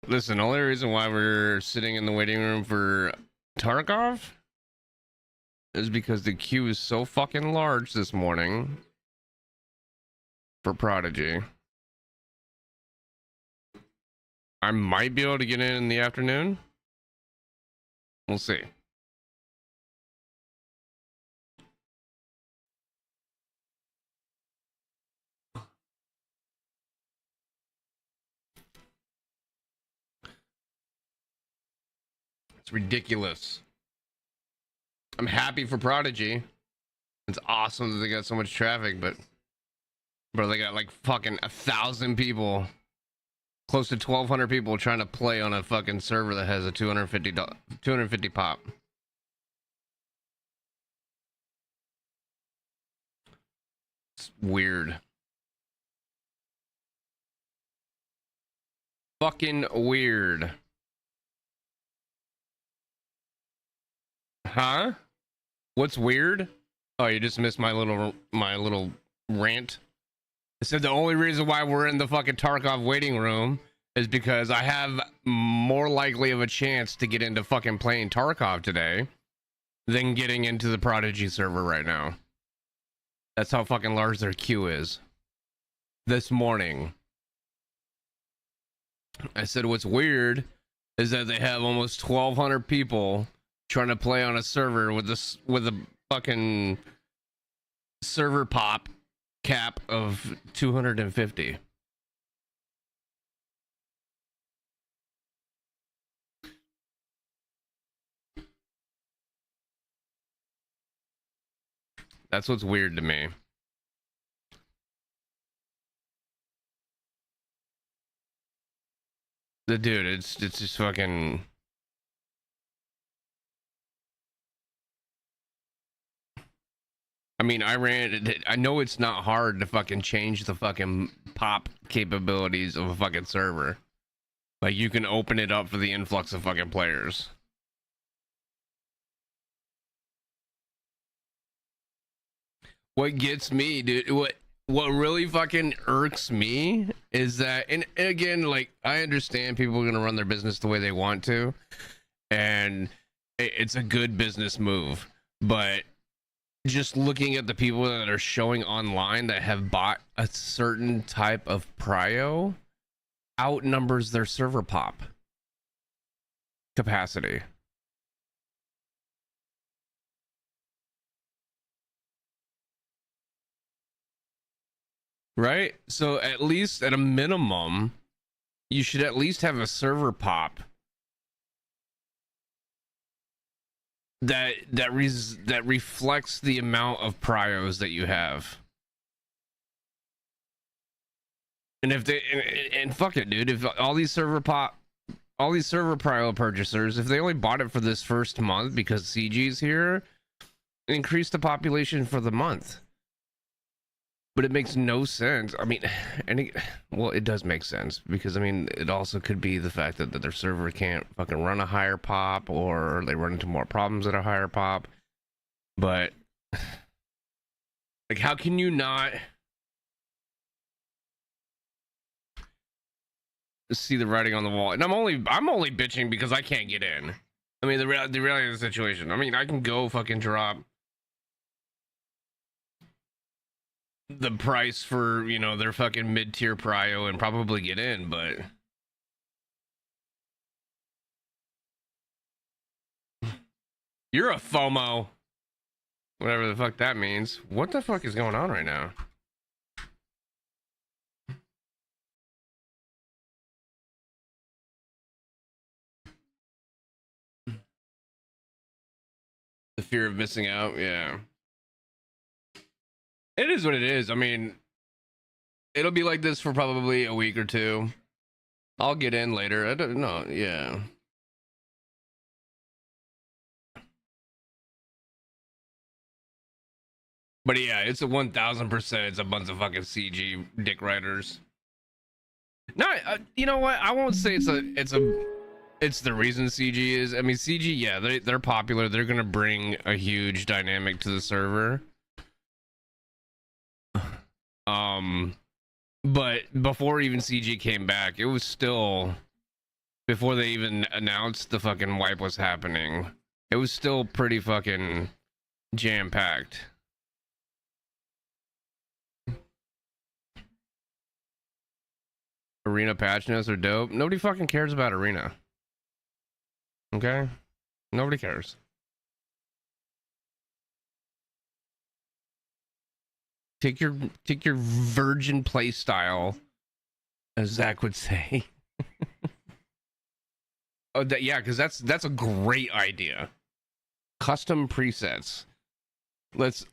Listen, the only reason why we're sitting in the waiting room for Tarkov is because the queue is so fucking large this morning for Prodigy. I might be able to get in the afternoon. We'll see. It's ridiculous. I'm happy for Prodigy. It's awesome that they got so much traffic, but bro, they got like fucking 1,000 people, close to 1,200 people trying to play on a fucking server that has a $250 pop. It's weird. Fucking weird. Huh? What's weird? Oh, you just missed my little rant. I said the only reason why we're in the fucking Tarkov waiting room is because I have more likely of a chance to get into fucking playing Tarkov today than getting into the Prodigy server right now. That's how fucking large their queue is. This morning. I said what's weird is that they have almost 1,200 people trying to play on a server with a fucking server pop cap of 250. That's what's weird to me. The dude, it's just fucking. I mean, I know it's not hard to fucking change the fucking pop capabilities of a fucking server. Like, you can open it up for the influx of fucking players. What gets me, dude, what really fucking irks me is that, and again, like, I understand people are gonna run their business the way they want to, and it's a good business move, but just looking at the people that are showing online that have bought a certain type of prio outnumbers their server pop capacity. Right? So at least at a minimum, you should at least have a server pop that reflects the amount of prios that you have. And if they and fuck it, dude, if all these server prio purchasers, if they only bought it for this first month because CG's here, increase the population for the month. But it makes no sense. I mean, well, it does make sense because I mean, it also could be the fact that their server can't fucking run a higher pop, or they run into more problems at a higher pop. But like, how can you not see the writing on the wall? And I'm only bitching because I can't get in. I mean, the reality of the situation. I mean, I can go fucking drop the price for, you know, their fucking mid-tier prio and probably get in, but you're a FOMO, whatever the fuck that means. What the fuck is going on right now? The fear of missing out. Yeah, it is what it is. I mean, it'll be like this for probably a week or two. I'll get in later. I don't know. Yeah. But yeah, it's a 1,000%. It's a bunch of fucking CG dick riders. No, you know what? I won't say it's the reason CG is. I mean, CG, yeah, they're popular. They're gonna bring a huge dynamic to the server. But before even CG came back, it was still before they even announced the fucking wipe was happening. It was still pretty fucking jam-packed. Arena patch notes are dope. Nobody fucking cares about Arena. Okay? Nobody cares. Take your virgin play style, as Zach would say. Oh, yeah, because that's a great idea. Custom presets. Let's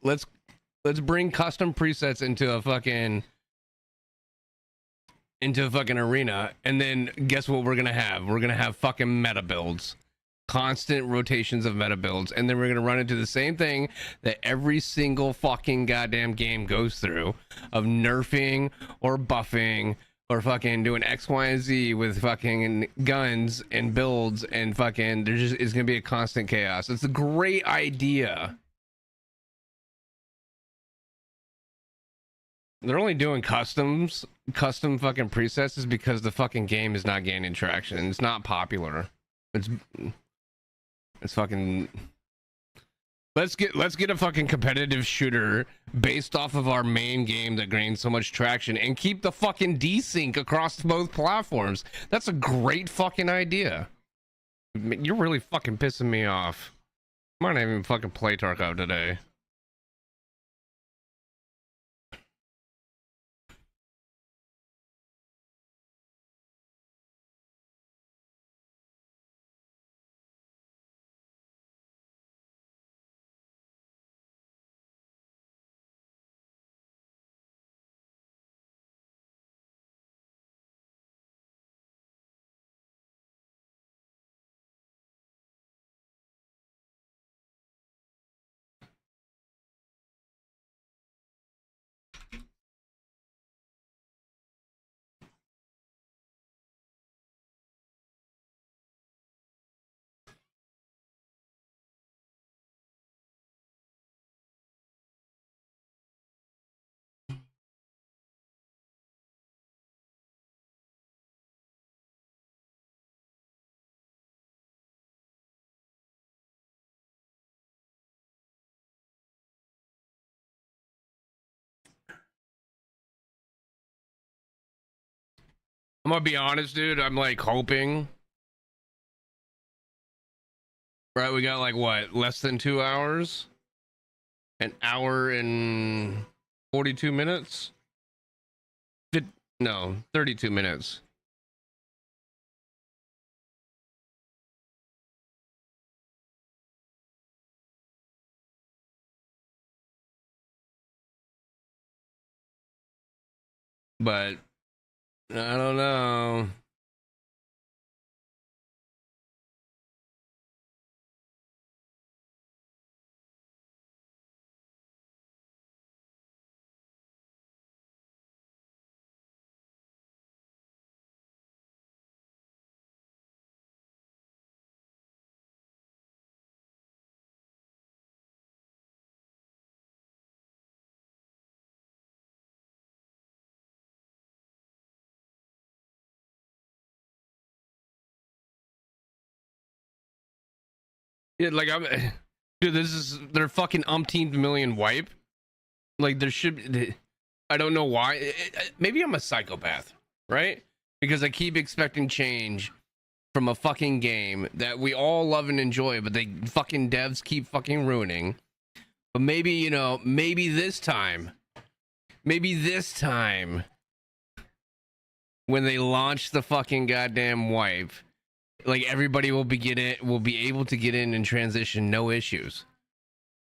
bring custom presets into a fucking arena, and then guess what we're gonna have? We're gonna have fucking meta builds. Constant rotations of meta builds, and then we're gonna run into the same thing that every single fucking goddamn game goes through, of nerfing or buffing or fucking doing X, Y, and Z with fucking guns and builds, and fucking there's just, it's gonna be a constant chaos. It's a great idea. They're only doing custom fucking presets is because the fucking game is not gaining traction. It's not popular. It's fucking. Let's get a fucking competitive shooter based off of our main game that gains so much traction, and keep the fucking desync across both platforms. That's a great fucking idea. You're really fucking pissing me off. I might not even fucking play Tarkov today. I'm gonna be honest, dude. I'm like hoping. Right, we got like what, less than 2 hours? An hour and 42 minutes? No, 32 minutes. But I don't know. Yeah, like dude, they're fucking umpteenth million wipe. Like there should be, I don't know why. Maybe I'm a psychopath, right? Because I keep expecting change from a fucking game that we all love and enjoy, but they fucking devs keep fucking ruining. But maybe, you know, maybe this time when they launch the fucking goddamn wipe, like everybody will be able to get in and transition, no issues.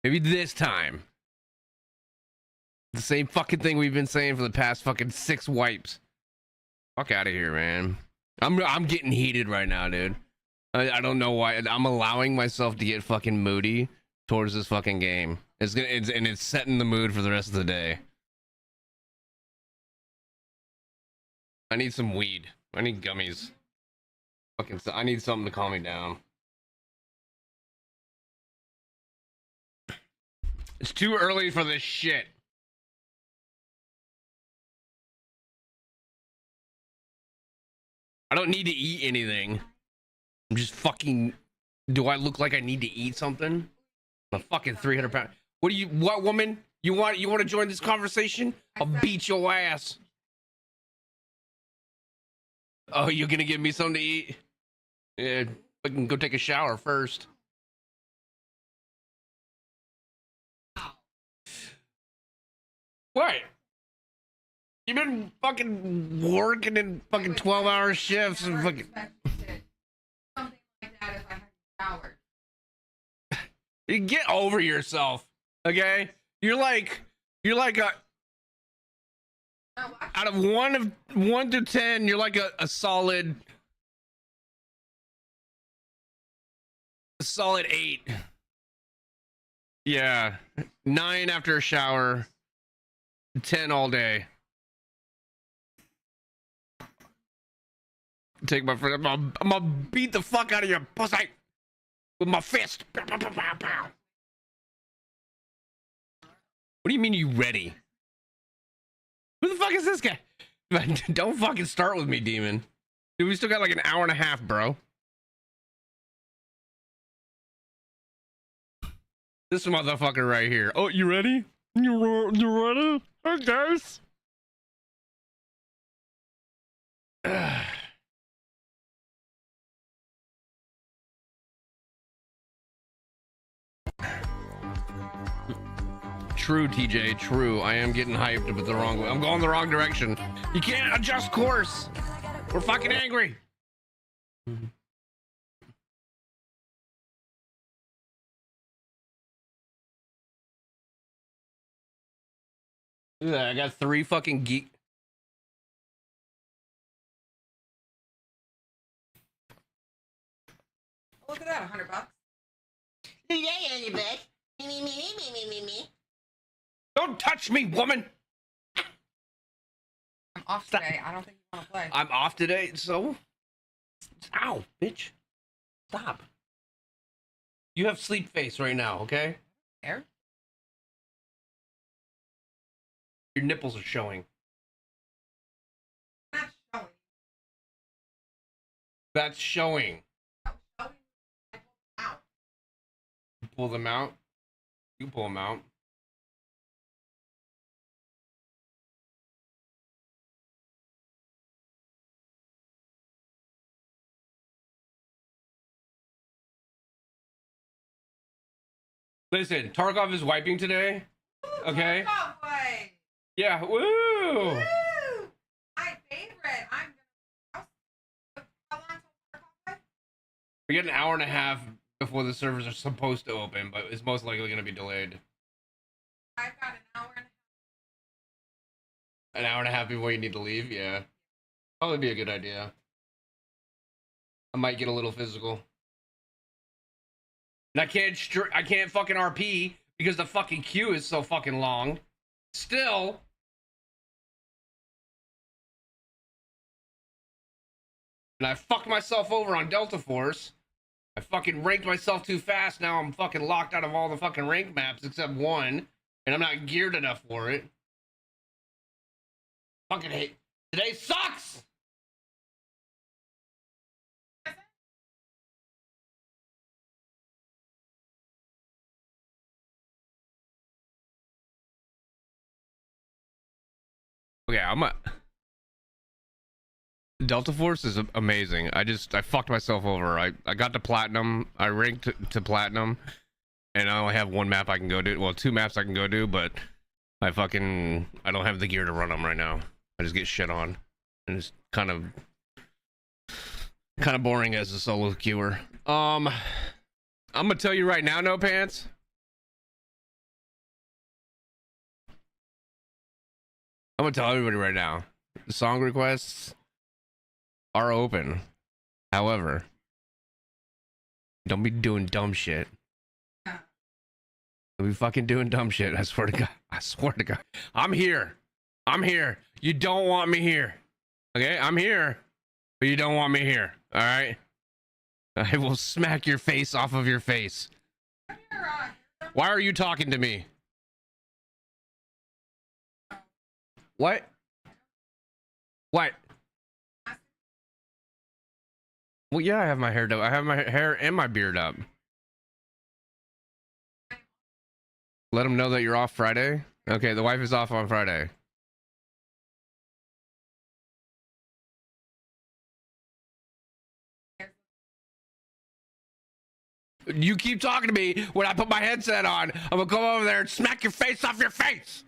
Maybe this time. The same fucking thing we've been saying for the past fucking 6 wipes. Fuck out of here, man. I'm getting heated right now, dude. I don't know why. I'm allowing myself to get fucking moody towards this fucking game. It's setting the mood for the rest of the day. I need some weed. I need gummies. Fucking, I need something to calm me down. It's too early for this shit. I don't need to eat anything. I'm just fucking. Do I look like I need to eat something? I'm a fucking 300 pound. What woman? You want to join this conversation? I'll beat your ass. Oh, you're gonna give me something to eat? Yeah, I can go take a shower first. What? You've been fucking working in fucking 12-hour shifts and fucking. Something like that if I had showered. You get over yourself, okay? You're like a. Out of 1 to 10, you're like a solid 8. Yeah, 9 after a shower, 10 all day. Take my friend. I'm gonna beat the fuck out of your pussy with my fist. What do you mean you ready? Who the fuck is this guy? Don't fucking start with me, demon. Dude, we still got like an hour and a half, bro. This motherfucker right here. Oh, you ready? You ready? Hey, guys. True, TJ, true. I am getting hyped, but the wrong way. I'm going the wrong direction. You can't adjust course. We're fucking angry. Yeah, I got 3 fucking geek. Look at that, $100. Yeah, back. Me. Don't touch me, woman. I'm off today. I don't think you want to play. I'm off today, so. Ow, bitch. Stop. You have sleep face right now, okay? Air? Your nipples are showing. Not showing. That's showing. Showing. Out. You pull them out. You pull them out. Listen, Tarkov is wiping today. Okay. Yeah. Woo! Woo! My favorite. I'm gonna. How long till Tarkov? We get an hour and a half before the servers are supposed to open, but it's most likely going to be delayed. I've got an hour and a half. An hour and a half before you need to leave. Yeah, probably be a good idea. I might get a little physical. And I can't fucking RP because the fucking queue is so fucking long. Still. And I fucked myself over on Delta Force. I fucking ranked myself too fast. Now I'm fucking locked out of all the fucking rank maps except one. And I'm not geared enough for it. Fucking hate. Today sucks! Okay, Delta Force is amazing. I fucked myself over. I got to platinum. I ranked to platinum, and I only have 1 map I can go do. Well, 2 maps I can go do, but I don't have the gear to run them right now. I just get shit on, and it's kind of boring as a solo queuer. I'm gonna tell you right now, no pants. I'm gonna tell everybody right now. The song requests are open. However, don't be doing dumb shit. Don't be fucking doing dumb shit. I swear to God. I swear to God. I'm here. I'm here. You don't want me here. Okay? I'm here. But you don't want me here. Alright? I will smack your face off of your face. Why are you talking to me? What? What? Well, yeah, I have my hair up. I have my hair and my beard up. Let them know that you're off Friday. Okay, the wife is off on Friday. You keep talking to me when I put my headset on. I'm gonna come over there and smack your face off your face.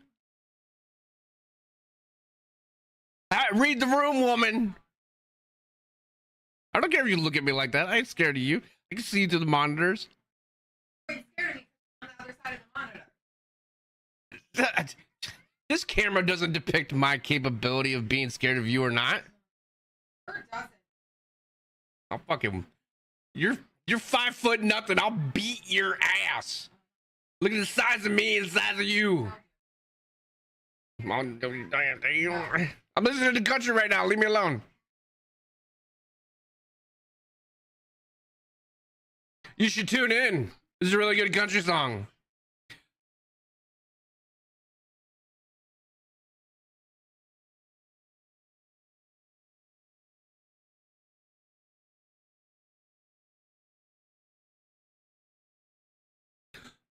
Read the room, woman. I don't care if you look at me like that. I ain't scared of you. I can see you through the monitors. Wait, scared of me on the other side of the monitor. This camera doesn't depict my capability of being scared of you or not. Or it doesn't. I'll fucking. You're 5 foot nothing. I'll beat your ass. Look at the size of me and the size of you. I'm listening to country right now. Leave me alone. You should tune in. This is a really good country song.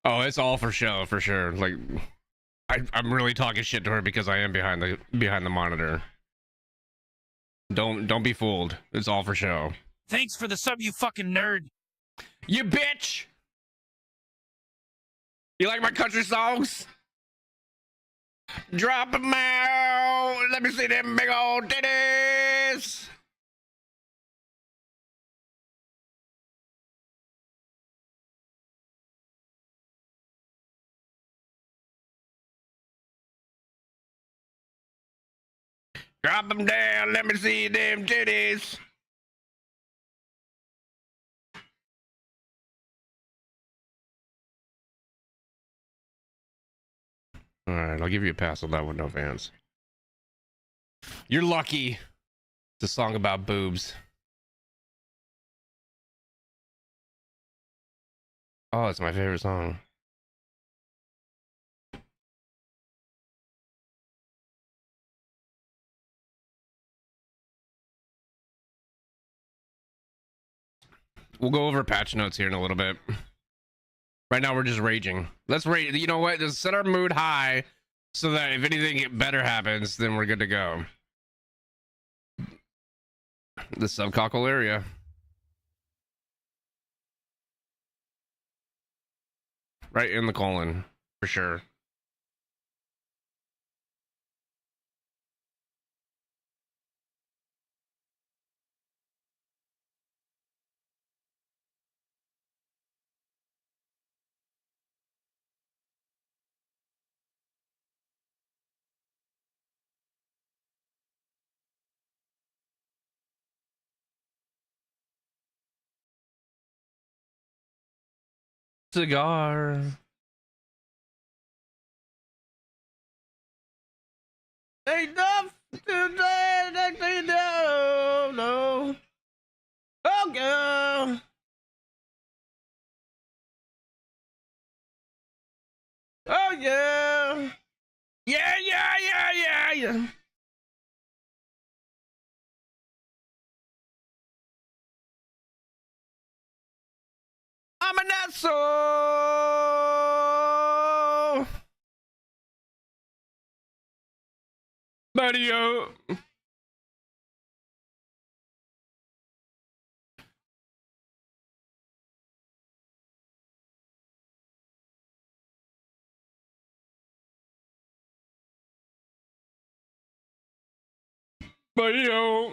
Oh, it's all for show, for sure. Like, I'm really talking shit to her because I am behind the monitor. Don't be fooled. It's all for show. Thanks for the sub, you fucking nerd. You bitch! You like my country songs? Drop 'em out. Let me see them big old titties. Drop 'em down. Let me see them titties. All right, I'll give you a pass on that one, no fans. You're lucky. It's a song about boobs. Oh, it's my favorite song. We'll go over patch notes here in a little bit. Right now, we're just raging. Let's rage. You know what? Just set our mood high so that if anything better happens, then we're good to go. The subcockle area. Right in the colon, for sure. Cigar. Ain't enough to no. Oh, girl. Oh, yeah. Yeah. I'm an asshole. Mario. Mario.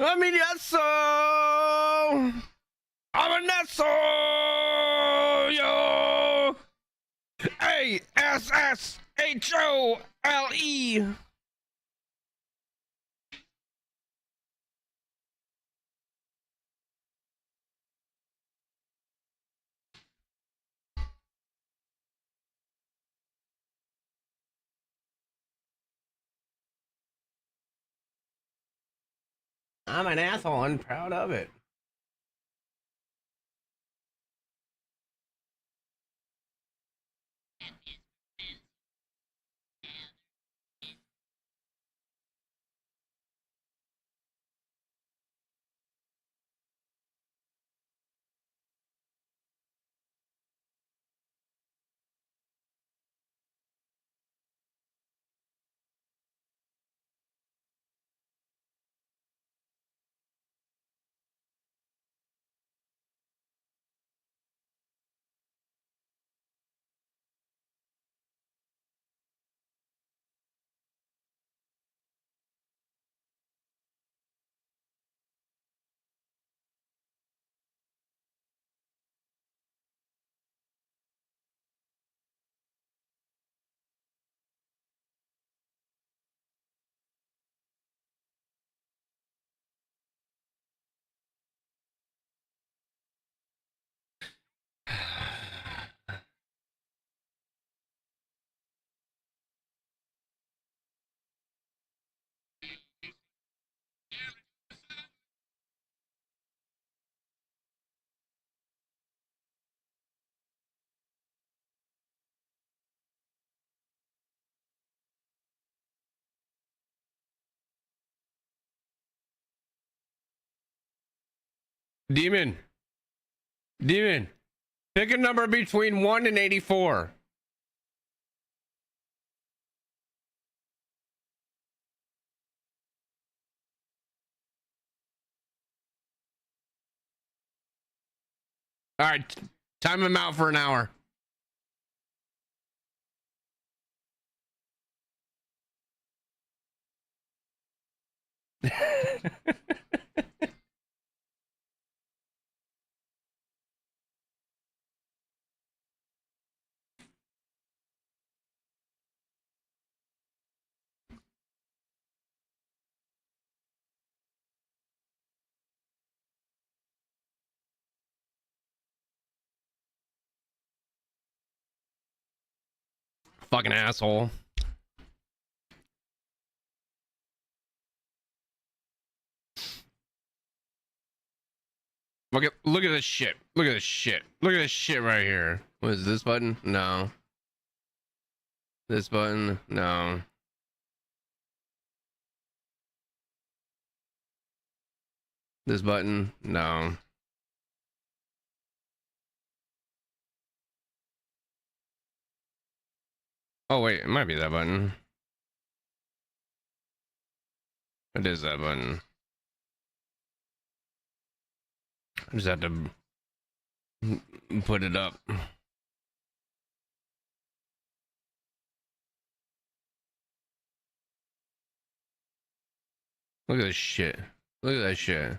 I'm an asshole. I'm an asshole, yo. ASSHOLE. I'm an asshole. I'm proud of it. Demon. Demon. Pick a number between 1 and 84. All right. Time him out for an hour. Fucking asshole. Look at this shit. Look at this shit. Look at this shit right here. What is this button? No. This button? No. This button? No. Oh wait, it might be that button. It is that button. I just have to put it up. Look at this shit. Look at that shit.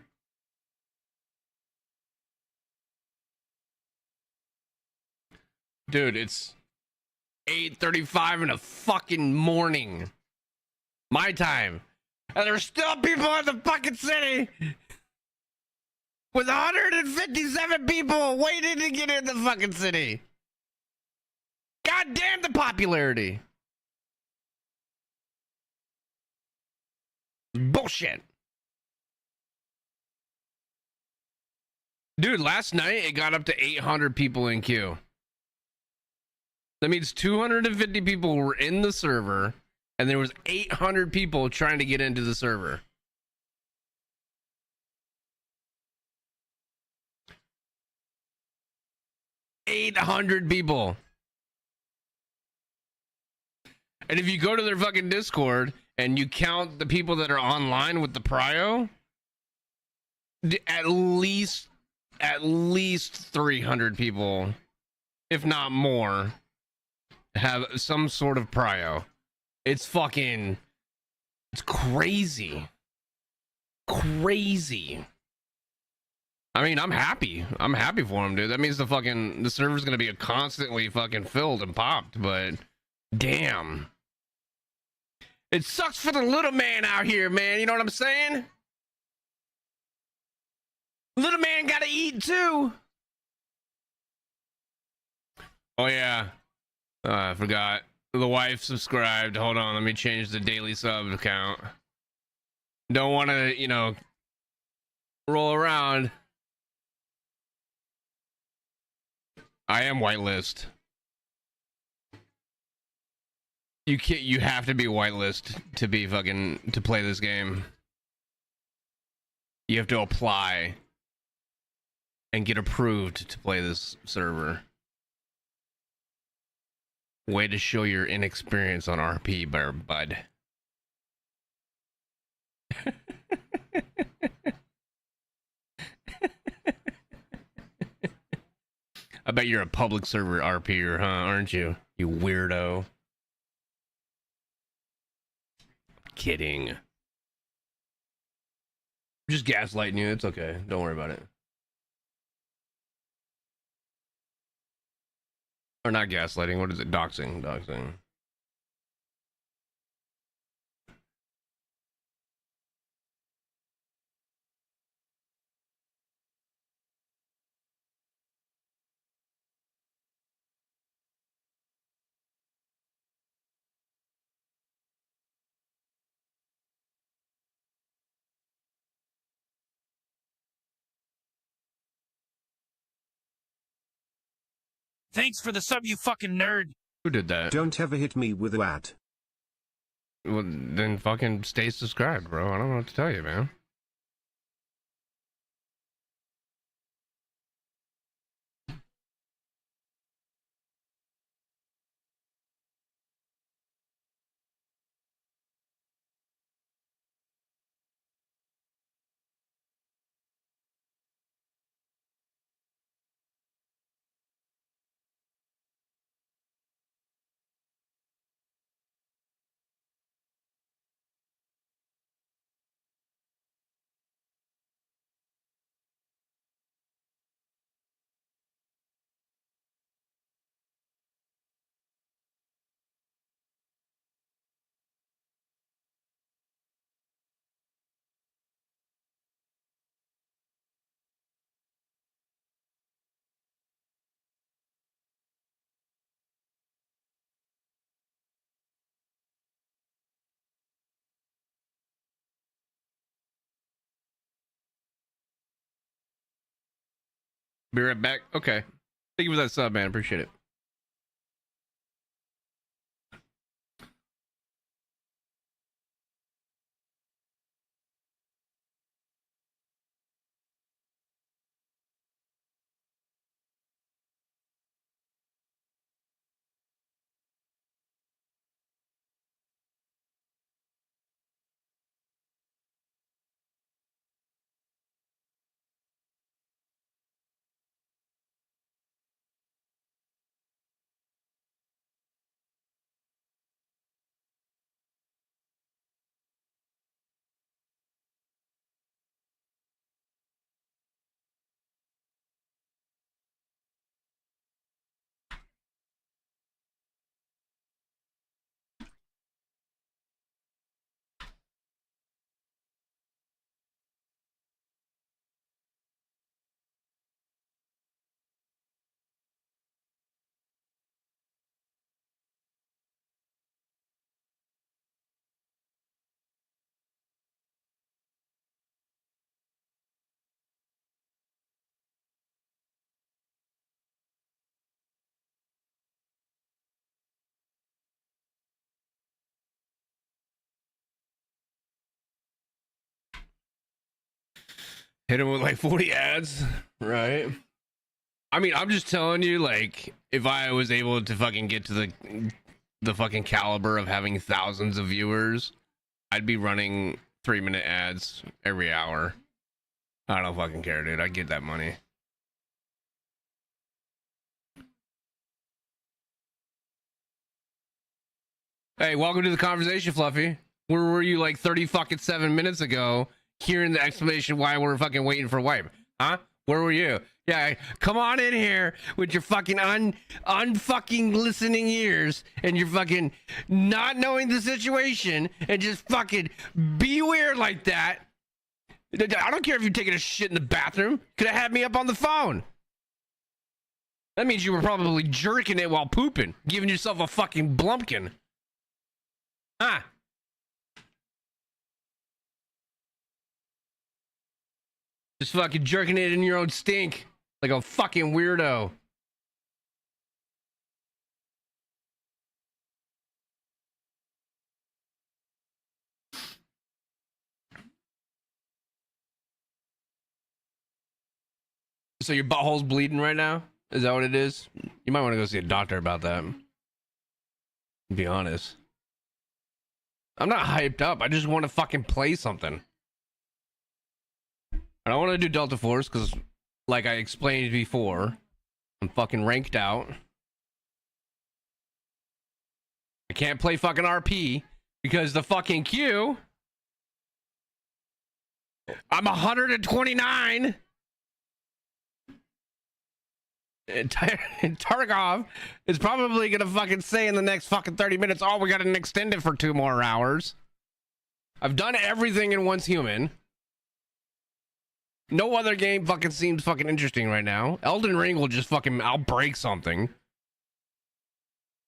Dude, it's 8:35 in the fucking morning. My time. And there's still people in the fucking city with 157 people waiting to get in the fucking city. God damn the popularity. Bullshit. Dude, last night it got up to 800 people in queue. That means 250 people were in the server and there was 800 people trying to get into the server. $800 people. And if you go to their fucking Discord and you count the people that are online with the prio, at least 300 people, if not more, have some sort of prio. It's crazy. crazy. I mean, I'm happy. I'm happy for him, dude. That means the server's gonna be constantly fucking filled and popped, but damn. It sucks for the little man out here, man. You know what I'm saying? Little man gotta eat too. Oh yeah. I forgot. The wife subscribed. Hold on, let me change the daily sub account. Don't want to, you know, roll around. I am whitelist. You have to be whitelist to be fucking to play this game. You have to apply and get approved to play this server. Way to show your inexperience on RP, bud. I bet you're a public server RPer, huh? Aren't you? You weirdo. Kidding. I'm just gaslighting you. It's okay. Don't worry about it. Or not gaslighting. What is it? Doxing. Doxing. Thanks for the sub, you fucking nerd. Who did that? Don't ever hit me with a ad. Well, then fucking stay subscribed, bro. I don't know what to tell you, man. Be right back. Okay. Thank you for that sub, man. Appreciate it. Hit him with like 40 ads, right? I mean, I'm just telling you, like, if I was able to fucking get to the fucking caliber of having thousands of viewers, I'd be running 3-minute ads every hour. I don't fucking care, dude. I get that money. Hey, welcome to the conversation, Fluffy. Where were you like 30 fucking 7 minutes ago? hearing the explanation why we're fucking waiting for wipe. Huh? Where were you? Yeah, come on in here with your fucking unfucking listening ears and your fucking not knowing the situation and just fucking be weird like that. I don't care if you're taking a shit in the bathroom. Could have had me up on the phone. That means you were probably jerking it while pooping, giving yourself a fucking blumpkin. Huh? Just fucking jerking it in your own stink like a fucking weirdo. So your butthole's bleeding right now? Is that what it is? You might want to go see a doctor about that. To be honest. I'm not hyped up. I just want to fucking play something. I don't want to do Delta Force because, like I explained before, I'm fucking ranked out. I can't play fucking RP because the fucking queue. I'm 129. And Tarkov is probably gonna fucking say in the next fucking 30 minutes, oh, we gotta extend it for 2 more hours. I've done everything in Once Human. No other game fucking seems fucking interesting right now. Elden Ring will just fucking outbreak something.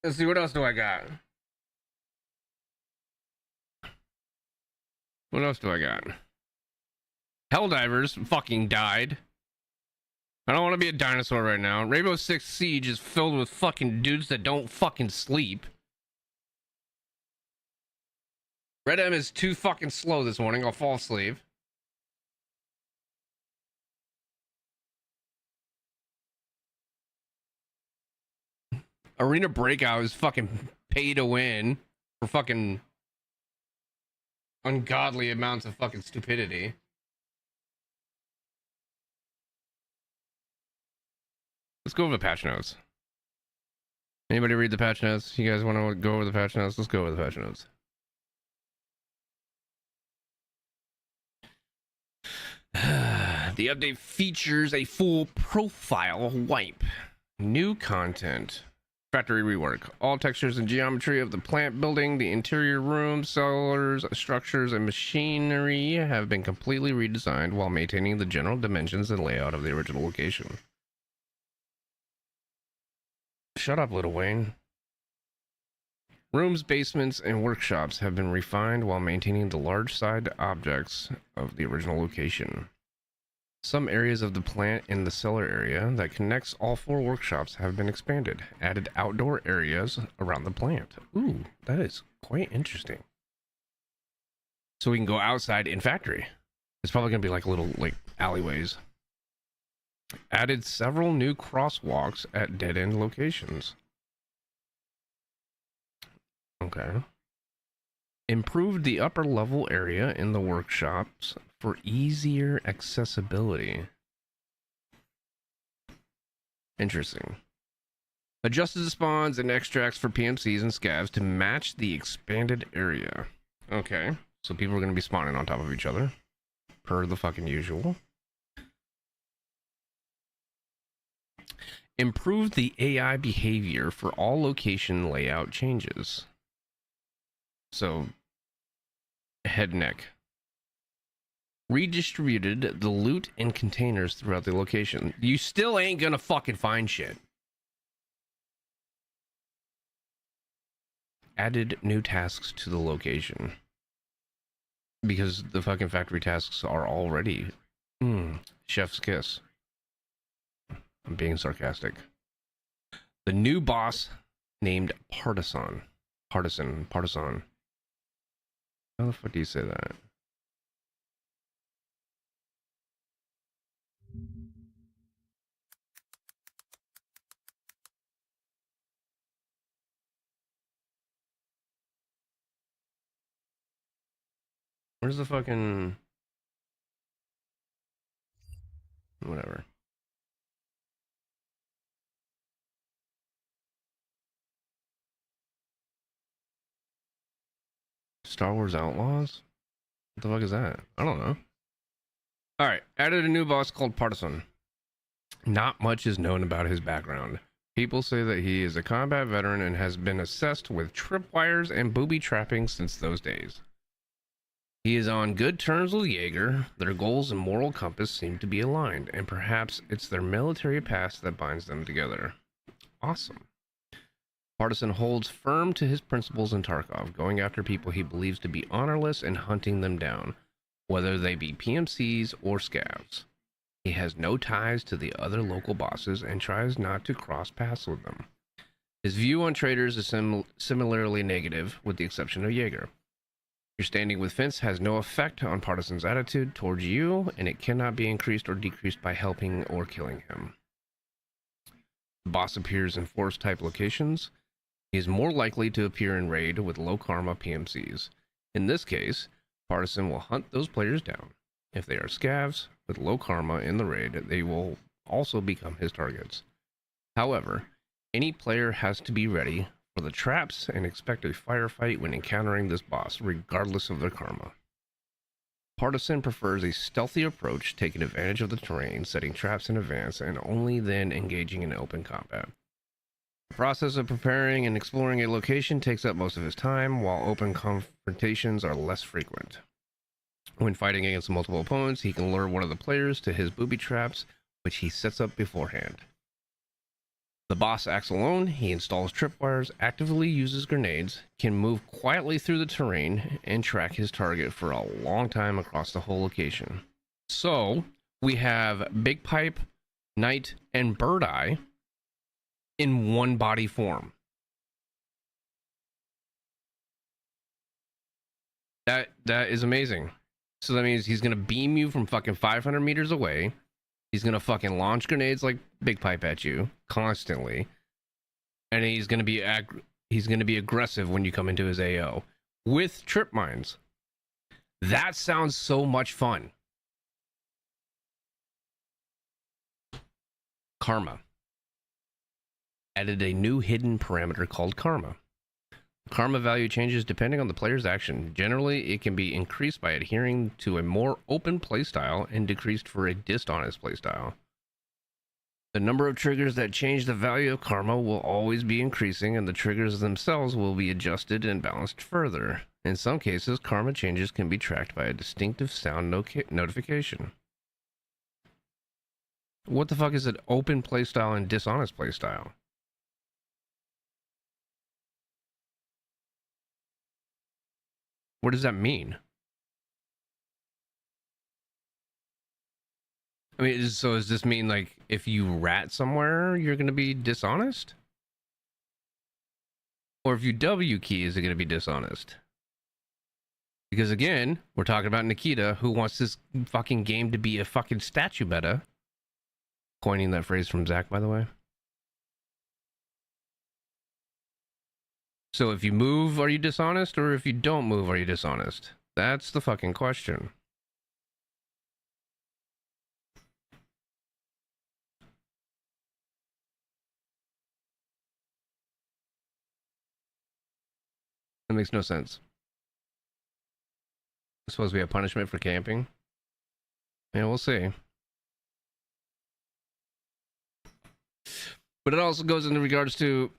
Let's see, what else do I got? What else do I got? Helldivers fucking died. I don't want to be a dinosaur right now. Rainbow Six Siege is filled with fucking dudes that don't fucking sleep. Red M is too fucking slow this morning. I'll fall asleep. Arena Breakout is fucking pay to win for fucking ungodly amounts of fucking stupidity. Let's go over the patch notes. Anybody read the patch notes? You guys want to go over the patch notes? Let's go over the patch notes. The update features a full profile wipe. New content. Factory rework. All textures and geometry of the plant building, the interior rooms, cellars, structures, and machinery have been completely redesigned while maintaining the general dimensions and layout of the original location. Shut up, Little Wayne. Rooms, basements, and workshops have been refined while maintaining the large side objects of the original location. Some areas of the plant in the cellar area that connects all 4 workshops have been expanded. Added outdoor areas around the plant. Ooh, that is quite interesting. So we can go outside in factory. It's probably going to be like little alleyways. Added several new crosswalks at dead-end locations. Okay. Improved the upper level area in the workshops for easier accessibility. Interesting. Adjusted the spawns and extracts for PMCs and scavs to match the expanded area. Okay. So people are going to be spawning on top of each other. Per the fucking usual. Improved the AI behavior for all location layout changes. So, head neck. Redistributed the loot and containers throughout the location. You still ain't gonna fucking find shit. Added new tasks to the location. Because the fucking factory tasks are already... chef's kiss. I'm being sarcastic. The new boss named Partisan. Partisan. How the fuck do you say that? Where's the fucking... Whatever. Star Wars Outlaws? What the fuck is that? I don't know. All right, added a new boss called Partisan. Not much is known about his background. People say that he is a combat veteran and has been assessed with tripwires and booby trapping since those days. He is on good terms with Jaeger. Their goals and moral compass seem to be aligned, and perhaps it's their military past that binds them together. Awesome. Partisan holds firm to his principles in Tarkov, going after people he believes to be honorless and hunting them down, whether they be PMCs or scavs. He has no ties to the other local bosses and tries not to cross paths with them. His view on traitors is similarly negative, with the exception of Jaeger. Your standing with Vince has no effect on Partisan's attitude towards you, and it cannot be increased or decreased by helping or killing him. The boss appears in forest-type locations. He is more likely to appear in raid with low karma PMCs. In this case, Partisan will hunt those players down. If they are scavs with low karma in the raid, they will also become his targets. However, any player has to be ready for the traps and expect a firefight when encountering this boss, regardless of their karma. Partisan prefers a stealthy approach, taking advantage of the terrain, setting traps in advance, and only then engaging in open combat. The process of preparing and exploring a location takes up most of his time, while open confrontations are less frequent. When fighting against multiple opponents, he can lure one of the players to his booby traps, which he sets up beforehand. The boss acts alone. He installs tripwires, actively uses grenades, can move quietly through the terrain, and track his target for a long time across the whole location. So, we have Big Pipe, Knight, and Bird Eye in one body form. That is amazing. So that means he's gonna beam you from fucking 500 meters away. He's gonna fucking launch grenades like Big Pipe at you constantly, and he's gonna be aggressive when you come into his AO with trip mines. That sounds so much fun. Karma. Added a new hidden parameter called Karma. Karma value changes depending on the player's action. Generally, it can be increased by adhering to a more open playstyle and decreased for a dishonest playstyle. The number of triggers that change the value of Karma will always be increasing, and the triggers themselves will be adjusted and balanced further. In some cases, Karma changes can be tracked by a distinctive sound notification. What the fuck is an open playstyle and dishonest playstyle? What does that mean? I mean, so does this mean like if you rat somewhere, you're going to be dishonest? Or if you W key, is it going to be dishonest? Because again, we're talking about Nikita, who wants this fucking game to be a fucking statue meta. Coining that phrase from Zach, by the way. So if you move, are you dishonest? Or if you don't move, are you dishonest? That's the fucking question. That makes no sense. I suppose we have punishment for camping. Yeah, we'll see. But it also goes into regards to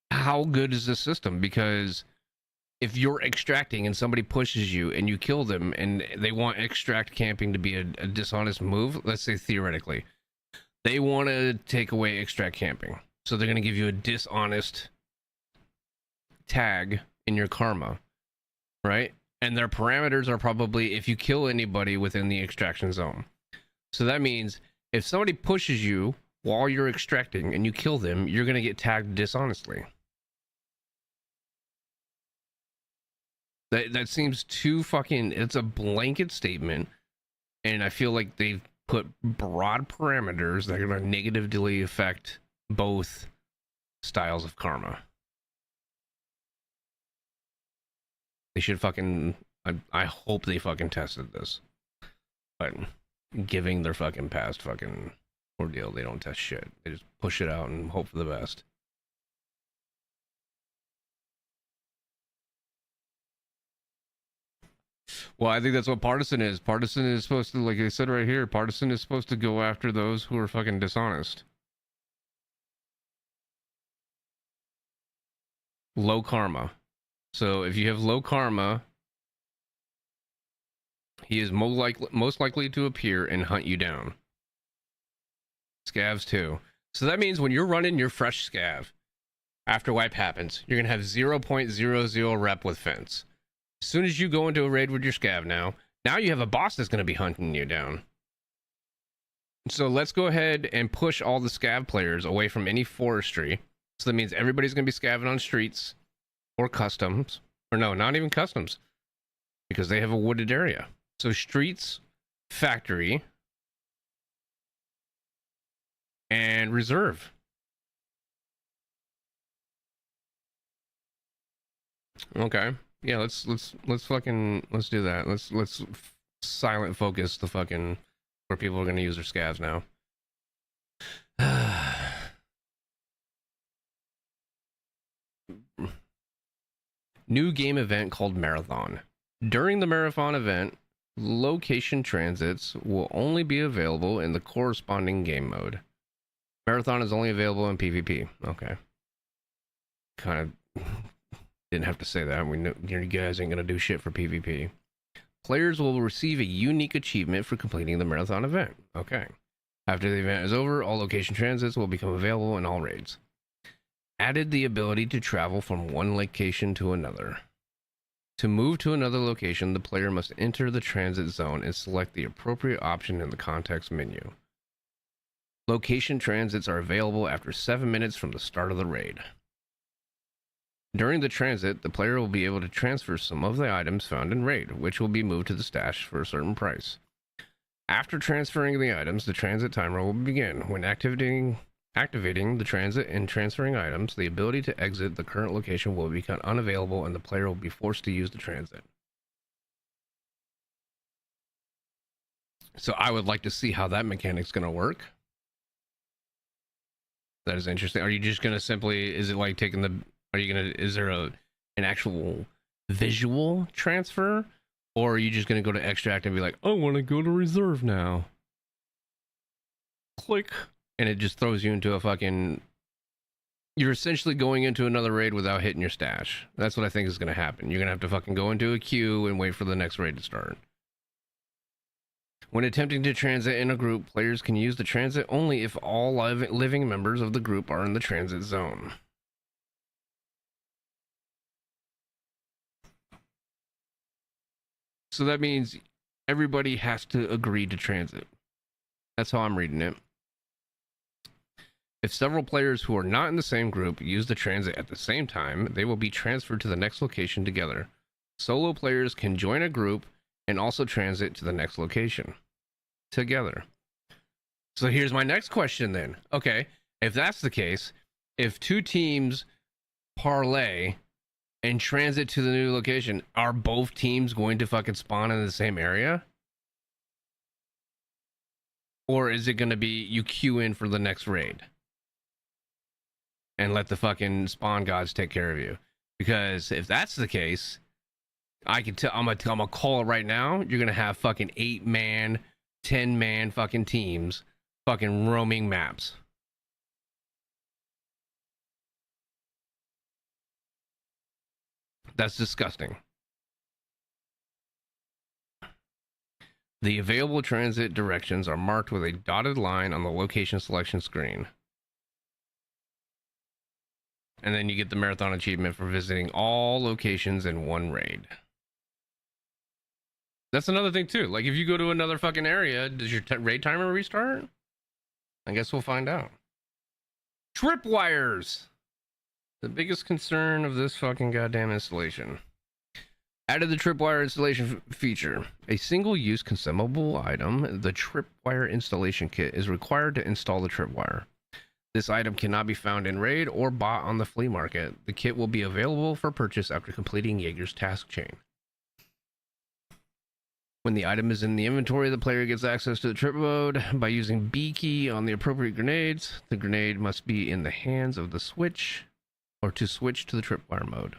how good is this system? Because if you're extracting and somebody pushes you and you kill them and they want extract camping to be a dishonest move, let's say theoretically, they want to take away extract camping. So they're going to give you a dishonest tag in your karma, right? And their parameters are probably if you kill anybody within the extraction zone. So that means if somebody pushes you while you're extracting and you kill them, you're going to get tagged dishonestly. That seems too fucking... It's a blanket statement, and I feel like they've put broad parameters that are going to negatively affect both styles of karma. They should fucking... I hope they fucking tested this. But giving their fucking past fucking ordeal, they don't test shit. They just push it out and hope for the best. Well, I think that's what partisan is. Partisan is supposed to, like I said right here, partisan is supposed to go after those who are fucking dishonest. Low karma. So if you have low karma, he is most likely to appear and hunt you down. Scavs too. So that means when you're running your fresh scav, after wipe happens, you're gonna have 0.00 rep with fence. As soon as you go into a raid with your scav now you have a boss that's gonna be hunting you down. So let's go ahead and push all the scav players away from any forestry. So that means everybody's gonna be scavving on streets or customs, or no, not even customs, because they have a wooded area. So streets, factory, and reserve. Okay. Yeah, let's do that. Let's silent focus the fucking where people are gonna use their scavs now. New game event called Marathon. During the Marathon event, location transits will only be available in the corresponding game mode. Marathon is only available in PvP. Okay. Kind of didn't have to say that. We know you guys ain't gonna do shit for PvP. Players will receive a unique achievement for completing the Marathon event. Okay. After the event is over, all location transits will become available in all raids. Added the ability to travel from one location to another. To move to another location, the player must enter the transit zone and select the appropriate option in the context menu. Location transits are available after 7 minutes from the start of the raid. During the transit, the player will be able to transfer some of the items found in raid, which will be moved to the stash for a certain price. After transferring the items, the transit timer will begin. When activating the transit and transferring items, the ability to exit the current location will become unavailable and the player will be forced to use the transit. So I would like to see how that mechanic's going to work. That is interesting. Are you just going to simply, is it like taking the, are you going to, is there an actual visual transfer? Or are you just going to go to extract and be like, I want to go to reserve now? Click. And it just throws you into a fucking, you're essentially going into another raid without hitting your stash. That's what I think is going to happen. You're going to have to fucking go into a queue and wait for the next raid to start. When attempting to transit in a group, players can use the transit only if all living members of the group are in the transit zone. So that means everybody has to agree to transit. That's how I'm reading it. If several players who are not in the same group use the transit at the same time, they will be transferred to the next location together. Solo players can join a group and also transit to the next location together. So here's my next question then. Okay, if that's the case, if two teams parlay and transit to the new location, are both teams going to fucking spawn in the same area? Or is it going to be you queue in for the next raid and let the fucking spawn gods take care of you? Because if that's the case, I can tell, I'm gonna call it right now. You're gonna have fucking 8-man, 10-man fucking teams fucking roaming maps. That's disgusting. The available transit directions are marked with a dotted line on the location selection screen. And then you get the marathon achievement for visiting all locations in one raid. That's another thing too. Like if you go to another fucking area, does your raid timer restart? I guess we'll find out. Tripwires. The biggest concern of this fucking goddamn installation. Added the tripwire installation feature. A single-use consumable item, the tripwire installation kit, is required to install the tripwire. This item cannot be found in raid or bought on the flea market. The kit will be available for purchase after completing Jaeger's task chain. When the item is in the inventory, the player gets access to the trip mode by using B key on the appropriate grenades. The grenade must be in the hands of the switch or to switch to the tripwire mode.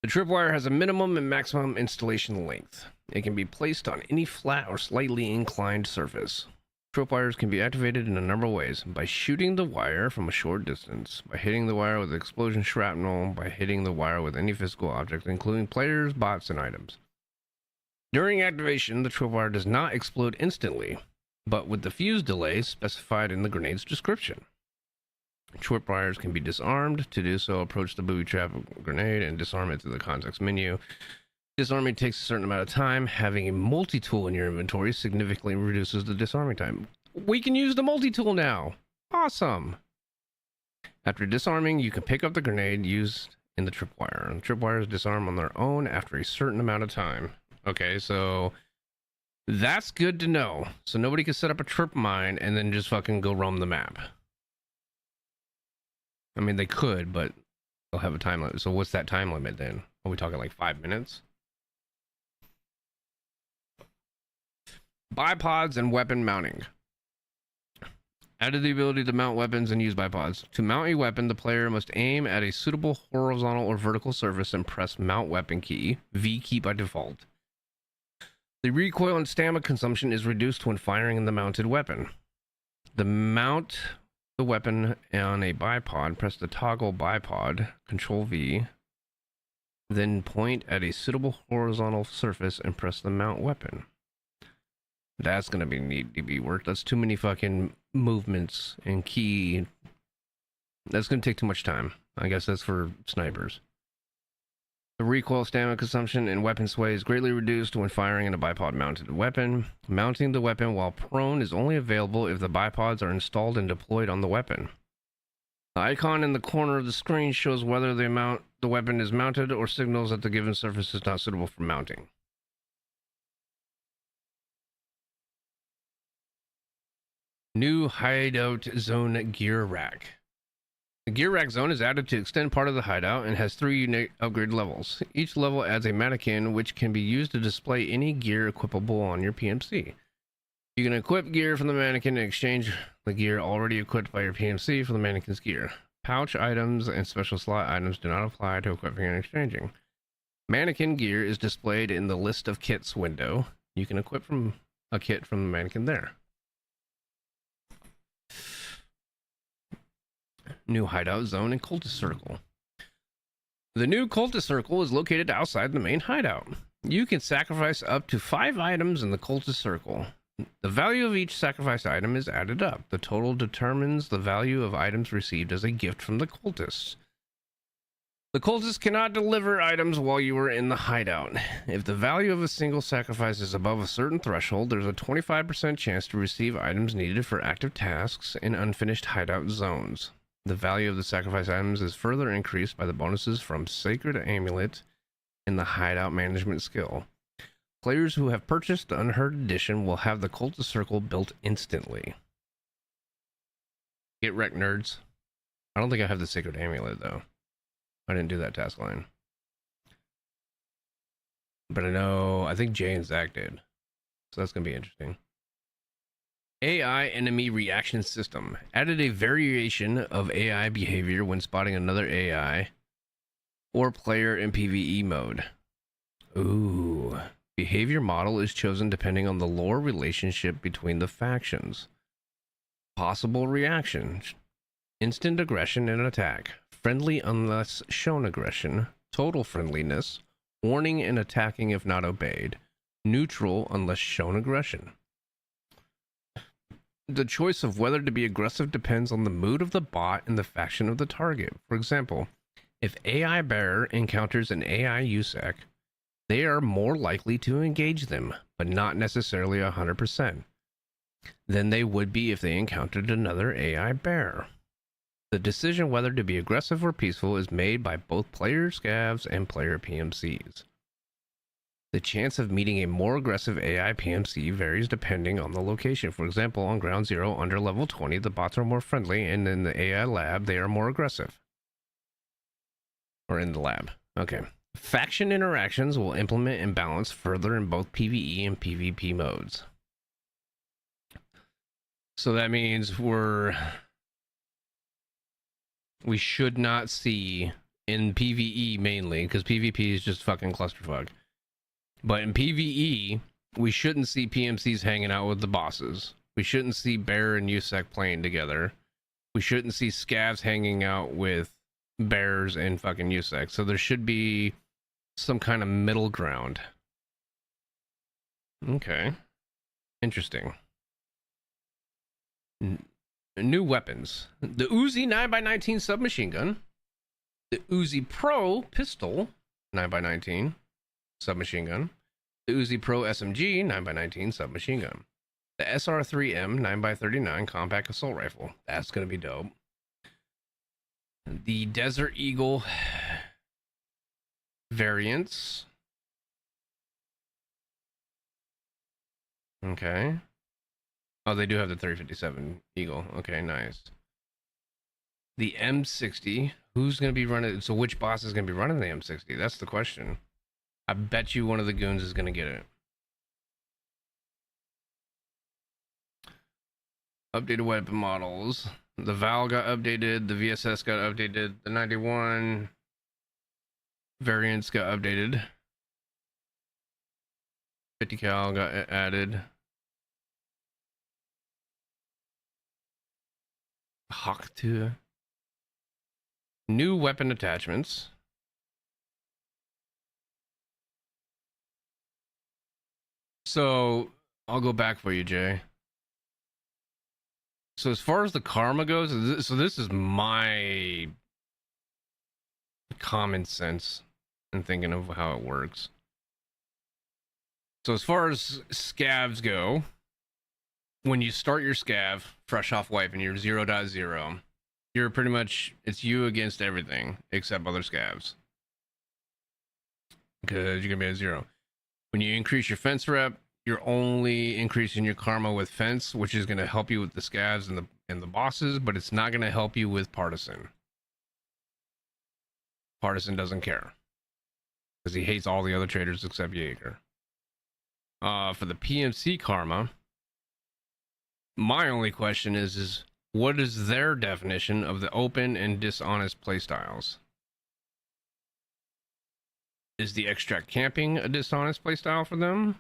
The tripwire has a minimum and maximum installation length. It can be placed on any flat or slightly inclined surface. Tripwires can be activated in a number of ways: by shooting the wire from a short distance, by hitting the wire with explosion shrapnel, by hitting the wire with any physical object, including players, bots, and items. During activation, the tripwire does not explode instantly, but with the fuse delay specified in the grenade's description. Tripwires can be disarmed. To do so, approach the booby trap grenade and disarm it through the context menu. Disarming takes a certain amount of time. Having a multi-tool in your inventory significantly reduces the disarming time. We can use the multi-tool now. Awesome. After disarming, you can pick up the grenade used in the tripwire. And tripwires disarm on their own after a certain amount of time. Okay, so that's good to know. So nobody can set up a trip mine and then just fucking go roam the map. I mean, they could, but they'll have a time limit. So what's that time limit then? Are we talking like 5 minutes? Bipods and weapon mounting. Added the ability to mount weapons and use bipods. To mount a weapon, the player must aim at a suitable horizontal or vertical surface and press mount weapon key, V key by default. The recoil and stamina consumption is reduced when firing the mounted weapon. To mount the weapon on a bipod, press the toggle bipod, Control V, then point at a suitable horizontal surface and press the mount weapon. That's gonna need to be worked. That's too many fucking movements and key. That's gonna take too much time. I guess that's for snipers. The recoil, stamina consumption, and weapon sway is greatly reduced when firing in a bipod mounted weapon. Mounting the weapon while prone is only available if the bipods are installed and deployed on the weapon. The icon in the corner of the screen shows whether the weapon is mounted or signals that the given surface is not suitable for mounting. New hideout zone gear rack. The gear rack zone is added to extend part of the hideout and has 3 unique upgrade levels. Each level adds a mannequin which can be used to display any gear equipable on your PMC. You can equip gear from the mannequin and exchange the gear already equipped by your PMC for the mannequin's gear. Pouch items and special slot items do not apply to equipping and exchanging. Mannequin gear is displayed in the list of kits window. You can equip from a kit from the mannequin there. New hideout zone and cultist circle. The new cultist circle is located outside the main hideout. You can sacrifice up to 5 items in the cultist circle. The value of each sacrificed item is added up. The total determines the value of items received as a gift from the cultists. The cultists cannot deliver items while you are in the hideout. If the value of a single sacrifice is above a certain threshold, there's a 25% chance to receive items needed for active tasks in unfinished hideout zones. The value of the sacrifice items is further increased by the bonuses from Sacred Amulet and the Hideout Management skill. Players who have purchased the Unheard Edition will have the Cultist Circle built instantly. Get wrecked, nerds. I don't think I have the Sacred Amulet, though. I didn't do that task line. But I think Jay and Zach did. So that's going to be interesting. AI enemy reaction system. Added a variation of AI behavior when spotting another AI or player in PvE mode. Ooh. Behavior model is chosen depending on the lore relationship between the factions. Possible reaction. Instant aggression and attack. Friendly unless shown aggression. Total friendliness. Warning and attacking if not obeyed. Neutral unless shown aggression. The choice of whether to be aggressive depends on the mood of the bot and the faction of the target. For example, if AI Bearer encounters an AI USEC, they are more likely to engage them, but not necessarily 100%, than they would be if they encountered another AI Bearer. The decision whether to be aggressive or peaceful is made by both player scavs and player PMCs. The chance of meeting a more aggressive AI PMC varies depending on the location. For example, on Ground Zero under level 20, the bots are more friendly, and in the AI lab, they are more aggressive. Or in the lab. Okay. Faction interactions will implement and balance further in both PvE and PvP modes. So that means we should not see in PvE mainly, because PvP is just fucking clusterfuck. But in PvE, we shouldn't see PMCs hanging out with the bosses. We shouldn't see Bear and USEC playing together. We shouldn't see scavs hanging out with bears and fucking USEC. So there should be some kind of middle ground. Okay. Interesting. New weapons. The Uzi 9x19 submachine gun. The Uzi Pro pistol 9x19 submachine gun. The Uzi Pro SMG 9x19 submachine gun. The SR3M 9x39 compact assault rifle. That's going to be dope. The Desert Eagle variants. Okay. Oh, they do have the 357 Eagle. Okay, nice. The M60. Who's going to be running? So which boss is going to be running the M60? That's the question. I bet you one of the goons is going to get it. Updated weapon models. The Val got updated. The VSS got updated. The 91 variants got updated. 50 cal got added. Hawk 2. New weapon attachments. So I'll go back for you, Jay. So as far as the karma goes, so this is my common sense and thinking of how it works. So as far as scavs go, when you start your scav fresh off wipe and you're 0.0, you're pretty much, it's you against everything except other scavs, because you're gonna be at 0. When you increase your fence rep, you're only increasing your karma with fence, which is going to help you with the scavs and the bosses, but it's not going to help you with partisan. Partisan doesn't care because he hates all the other traders except Jaeger. For the PMC karma, my only question is what is their definition of the open and dishonest playstyles? Is the extract camping a dishonest playstyle for them?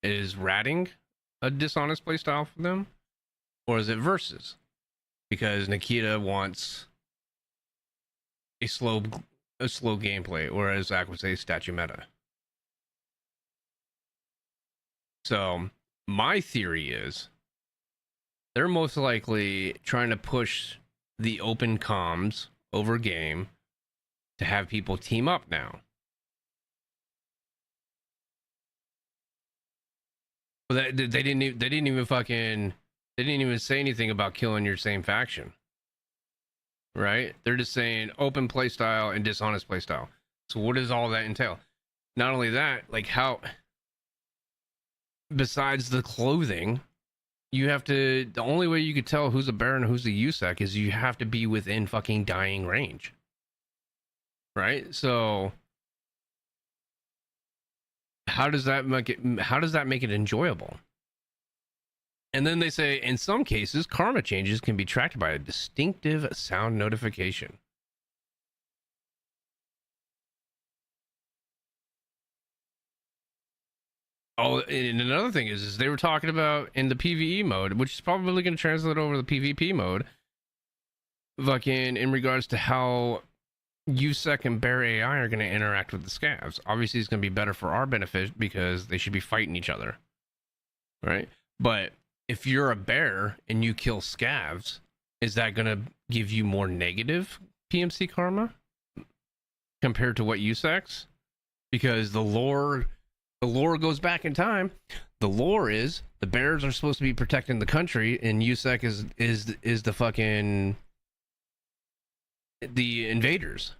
Is ratting a dishonest playstyle for them? Or is it versus? Because Nikita wants a slow gameplay, or as Zach would say, statue meta. So my theory is they're most likely trying to push the open comms over game to have people team up now. But they didn't even say anything about killing your same faction, right? They're just saying open playstyle and dishonest playstyle. So what does all that entail? Not only that, like how, besides the clothing, you have to, the only way you could tell who's a Baron and who's a USEC is you have to be within fucking dying range, right? So how does that make it enjoyable? And then they say in some cases karma changes can be tracked by a distinctive sound notification. Oh, and another thing is they were talking about in the PvE mode, which is probably going to translate over to the PvP mode, fucking in regards to how USEC and Bear AI are going to interact with the scavs. Obviously, it's going to be better for our benefit because they should be fighting each other, right? But if you're a Bear and you kill scavs, is that going to give you more negative PMC karma compared to what USEC's? Because the lore goes back in time. The lore is the Bears are supposed to be protecting the country, and USEC is the fucking the invaders,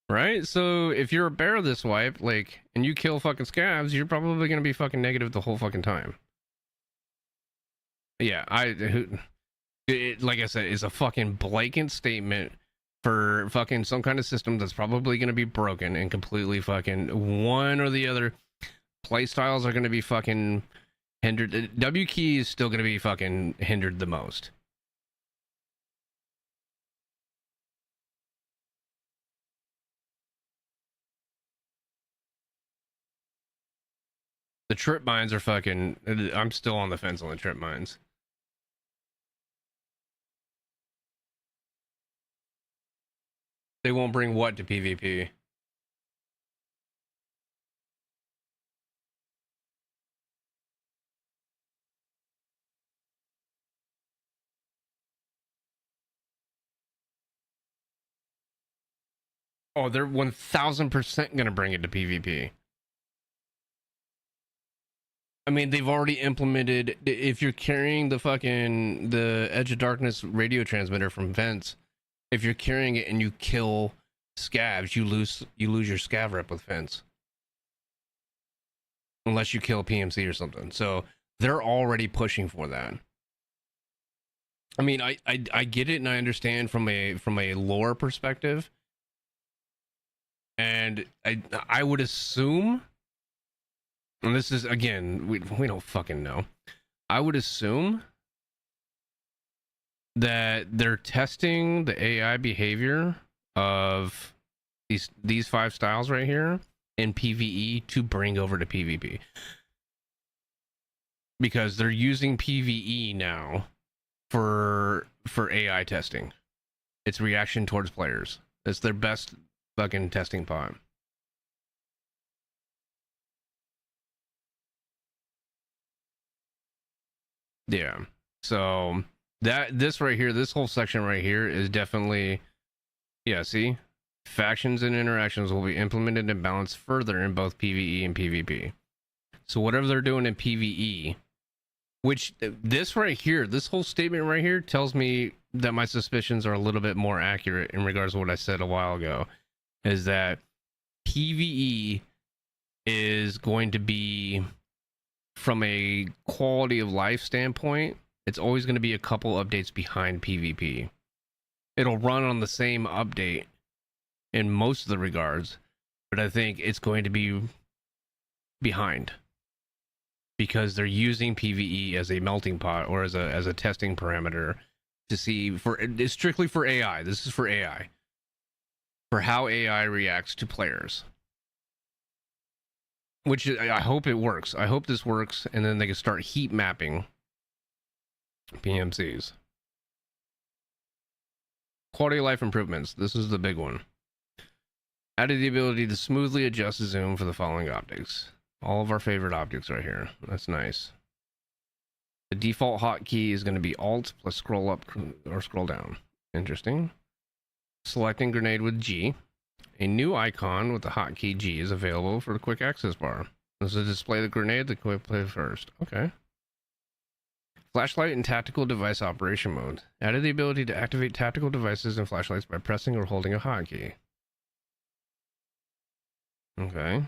right? So if you're a Bear this wipe, like, and you kill fucking scavs, you're probably gonna be fucking negative the whole fucking time. Yeah, like I said, it's a fucking blatant statement for fucking some kind of system that's probably gonna be broken and completely fucking one or the other. Playstyles are gonna be fucking hindered. W key is still gonna be fucking hindered the most. The trip mines are fucking. I'm still on the fence on the trip mines. They won't bring what to PvP? Oh, they're 1000% gonna bring it to PvP. I mean, they've already implemented. If you're carrying the Edge of Darkness radio transmitter from Vents, if you're carrying it and you kill scavs, you lose your scav rep with Vents, unless you kill a PMC or something. So they're already pushing for that. I mean, I get it and I understand from a lore perspective, and I would assume. And this is, again, we don't fucking know. I would assume that they're testing the AI behavior of these 5 styles right here in PvE to bring over to PvP. Because they're using PvE now for AI testing. It's reaction towards players. It's their best fucking testing pot. Yeah. So this right here, this whole section right here is definitely, yeah, see? Factions and interactions will be implemented and balanced further in both PvE and PvP. So whatever they're doing in PvE, which this right here, this whole statement right here tells me that my suspicions are a little bit more accurate in regards to what I said a while ago, is that PvE is going to be, from a quality of life standpoint, it's always going to be a couple updates behind PvP. It'll run on the same update in most of the regards, but I think it's going to be behind because they're using PvE as a melting pot or as a testing parameter to see, it's strictly for AI. This is for AI, for how AI reacts to players. Which I hope it works. I hope this works, and then they can start heat mapping PMCs. Quality of life improvements. This is the big one. Added the ability to smoothly adjust the zoom for the following optics. All of our favorite optics right here. That's nice. The default hotkey is going to be Alt plus scroll up or scroll down. Interesting. Selecting grenade with G. A new icon with the hotkey G is available for the quick access bar. This is display the grenade, the quick play first. Okay. Flashlight and tactical device operation mode. Added the ability to activate tactical devices and flashlights by pressing or holding a hotkey. Okay.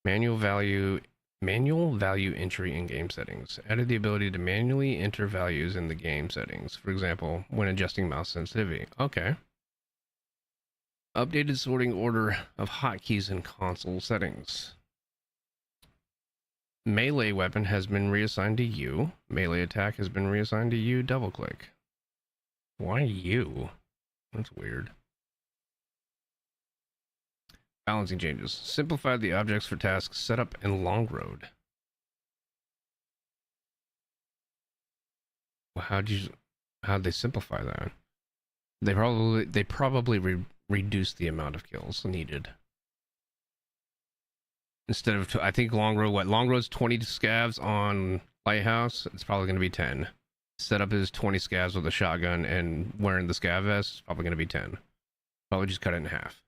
Manual value entry in game settings. Added the ability to manually enter values in the game settings. For example, when adjusting mouse sensitivity. Okay. Updated sorting order of hotkeys in console settings. Melee weapon has been reassigned to you. Melee attack has been reassigned to you. Double click. Why you? That's weird. Balancing changes. Simplified the objects for tasks setup and long road. Well, how'd they simplify that? They probably reduce the amount of kills needed. Instead of, I think long road's 20 scavs on Lighthouse. It's probably going to be 10. Setup is 20 scavs with a shotgun and wearing the scav vest. It's probably going to be 10. Probably just cut it in half.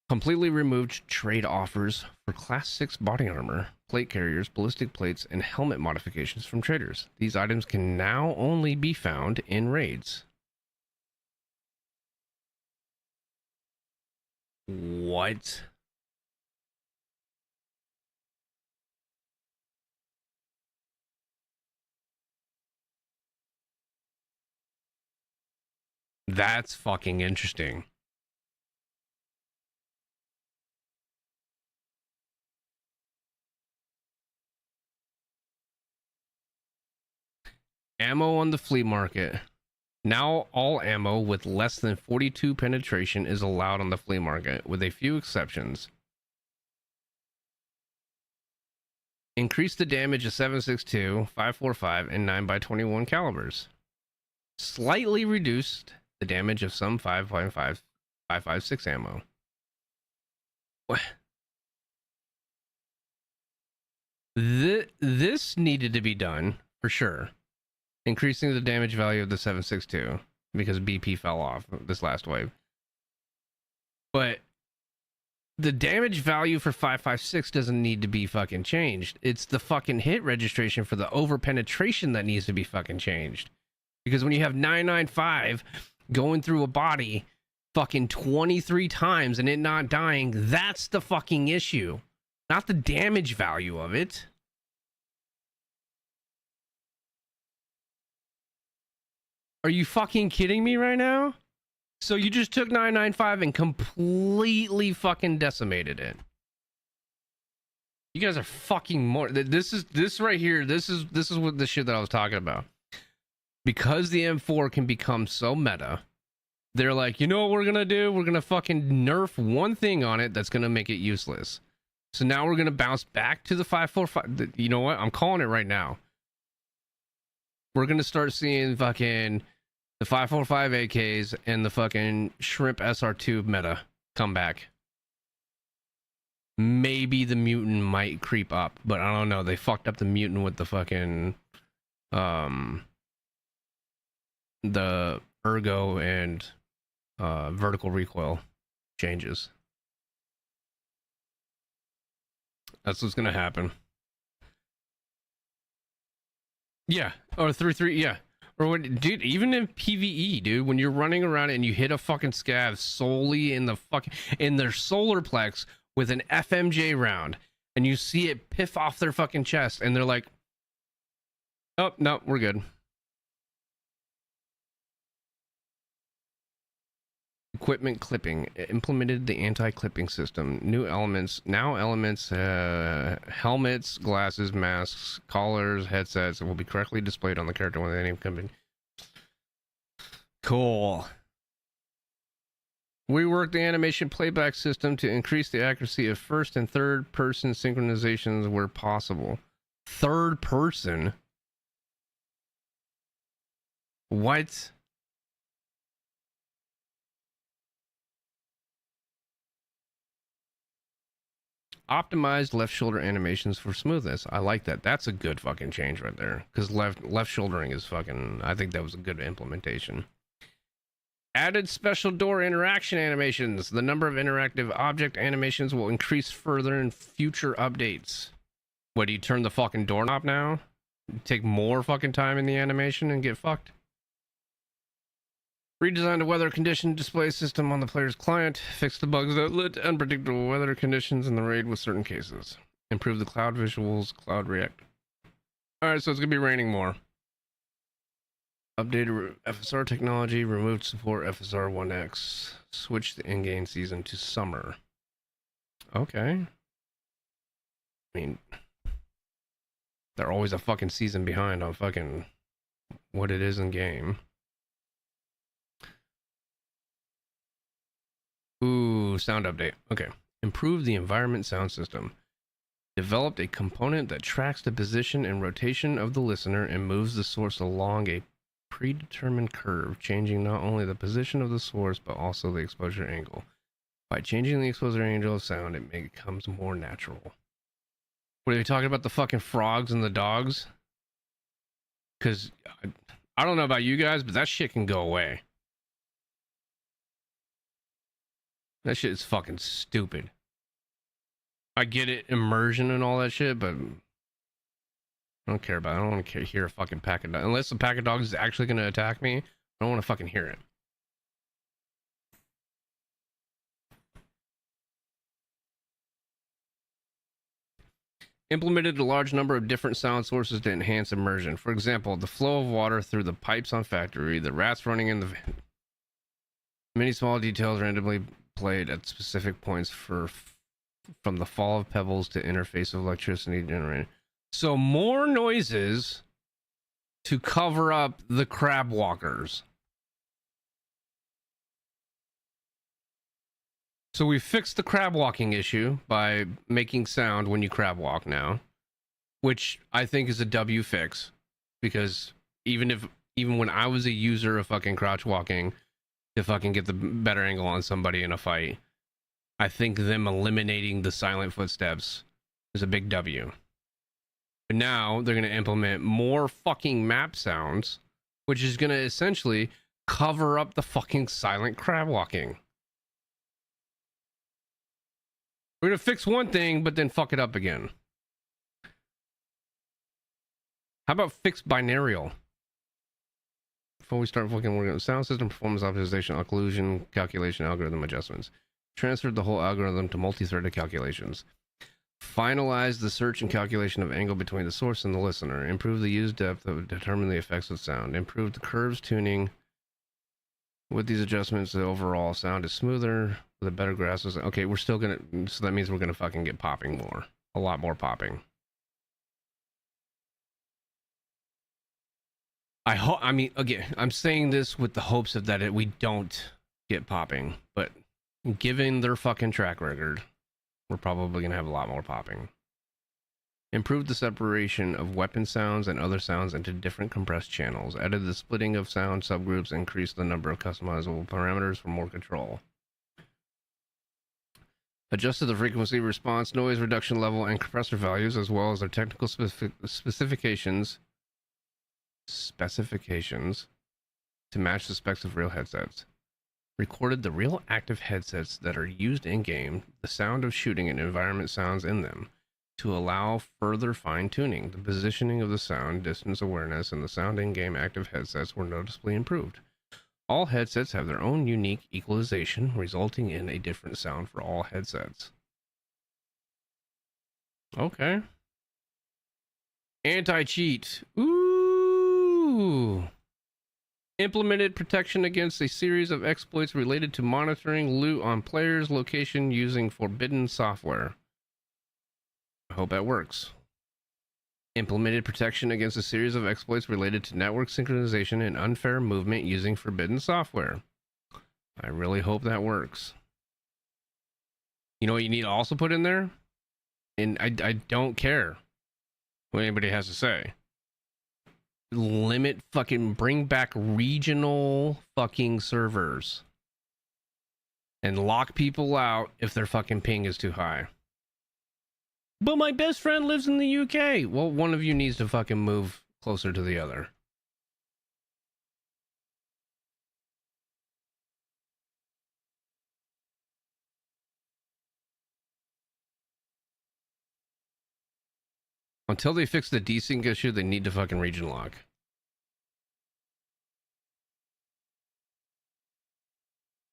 Completely removed trade offers for Class 6 body armor, plate carriers, ballistic plates, and helmet modifications from traders. These items can now only be found in raids. What? That's fucking interesting. Ammo on the flea market. Now all ammo with less than 42 penetration is allowed on the flea market, with a few exceptions. Increase the damage of 7.62, 5.45, and 9x21 calibers. Slightly reduced the damage of some 5.5, 5.56 ammo. What? This needed to be done for sure. Increasing the damage value of the 7.62 because BP fell off this last wave. But the damage value for 5.56 doesn't need to be fucking changed. It's the fucking hit registration for the over penetration that needs to be fucking changed. Because when you have 995 going through a body fucking 23 times and it not dying, that's the fucking issue. Not the damage value of it. Are you fucking kidding me right now? So you just took 995 and completely fucking decimated it. You guys are fucking more. This right here. This is what the shit that I was talking about. Because the M4 can become so meta, they're like, you know what we're gonna do? We're gonna fucking nerf one thing on it that's gonna make it useless. So now we're gonna bounce back to the 5.45. You know what? I'm calling it right now. We're gonna start seeing fucking the 5.45 AKs and the fucking shrimp SR2 meta come back. Maybe the mutant might creep up, but I don't know. They fucked up the mutant with the fucking the ergo and vertical recoil changes. That's what's gonna happen. Yeah, or 3-3, yeah. Or when, dude, even in PvE, dude, when you're running around and you hit a fucking scav solely in the fucking in their solar plex with an FMJ round, and you see it piff off their fucking chest, and they're like, "Oh no, we're good." Equipment clipping implemented the anti-clipping system. New elements helmets, glasses, masks, collars, headsets will be correctly displayed on the character when they name coming. Cool. We worked the animation playback system to increase the accuracy of first and third person synchronizations where possible. Third person? What? Optimized left shoulder animations for smoothness. I like that. That's a good fucking change right there. Because left shouldering is fucking... I think that was a good implementation. Added special door interaction animations. The number of interactive object animations will increase further in future updates. What, do you turn the fucking doorknob now? Take more fucking time in the animation and get fucked? Redesigned a weather condition display system on the player's client. Fixed the bugs that led to unpredictable weather conditions in the raid with certain cases. Improve the cloud visuals, cloud react. Alright, so it's gonna be raining more. Updated FSR technology, removed support FSR 1X. Switched the in-game season to summer. Okay. I mean, they're always a fucking season behind on fucking what it is in game. Ooh, sound update. Okay. Improve the environment sound system. Developed a component that tracks the position and rotation of the listener and moves the source along a predetermined curve, changing not only the position of the source but also the exposure angle. By changing the exposure angle of sound, it becomes more natural. What are they talking about? The fucking frogs and the dogs? Because I don't know about you guys, but that shit can go away. That shit is fucking stupid. I get it, immersion and all that shit, but I don't care about it. I don't want to hear a fucking pack of dogs. Unless the pack of dogs is actually going to attack me, I don't want to fucking hear it. Implemented a large number of different sound sources to enhance immersion. For example, the flow of water through the pipes on factory, the rats running in the van. Many small details randomly played at specific points from the fall of pebbles to interface of electricity generated. So more noises to cover up the crab walkers. So we fixed the crab walking issue by making sound when you crab walk now. which I think is a W fix, because even when I was a user of fucking crouch walking to fucking get the better angle on somebody in a fight, I think them eliminating the silent footsteps is a big W. But now they're going to implement more fucking map sounds, which is going to essentially cover up the fucking silent crab walking. We're going to fix one thing, but then fuck it up again. How about fix binarial? Before we start fucking working on sound system, performance optimization, occlusion, calculation, algorithm adjustments. Transferred the whole algorithm to multi-threaded calculations. Finalize the search and calculation of angle between the source and the listener. Improve the use depth to determine the effects of sound. Improve the curves tuning. With these adjustments, the overall sound is smoother with a better grasp of sound. Okay, we're still gonna, so that means we're gonna fucking get popping more. A lot more popping. I mean, again, I'm saying this with the hopes of that we don't get popping, but given their fucking track record, we're probably going to have a lot more popping. Improve the separation of weapon sounds and other sounds into different compressed channels. Added the splitting of sound subgroups. Increased the number of customizable parameters for more control. Adjusted the frequency response, noise reduction level, and compressor values, as well as their technical specifications to match the specs of real headsets. Recorded the real active headsets that are used in-game, the sound of shooting and environment sounds in them, to allow further fine-tuning. The positioning of the sound, distance awareness, and the sound in-game active headsets were noticeably improved. All headsets have their own unique equalization, resulting in a different sound for all headsets. Okay. Anti-cheat. Ooh. Implemented protection against a series of exploits related to monitoring loot on players' location using forbidden software. I hope that works. Implemented protection against a series of exploits related to network synchronization and unfair movement using forbidden software. I really hope that works. You know what you need to also put in there? And I don't care what anybody has to say. Limit fucking, bring back regional fucking servers and lock people out if their fucking ping is too high. But my best friend lives in the UK. Well, one of you needs to fucking move closer to the other. Until they fix the desync issue, they need to fucking region lock.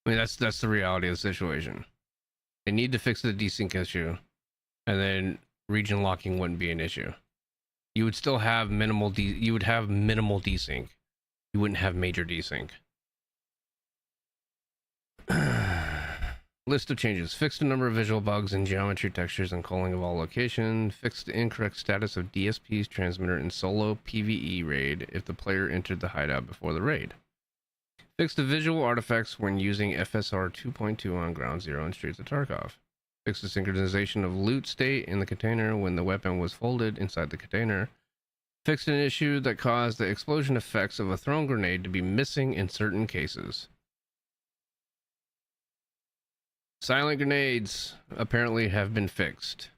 I mean, that's the reality of the situation. They need to fix the desync issue, and then region locking wouldn't be an issue. You would still have minimal desync. You wouldn't have major desync. List of changes. Fixed a number of visual bugs in geometry, textures, and calling of all location. Fixed the incorrect status of DSP's transmitter in solo PvE raid if the player entered the hideout before the raid. Fixed the visual artifacts when using FSR 2.2 on Ground Zero and Streets of Tarkov. Fixed the synchronization of loot state in the container when the weapon was folded inside the container. Fixed an issue that caused the explosion effects of a thrown grenade to be missing in certain cases. Silent grenades apparently have been fixed,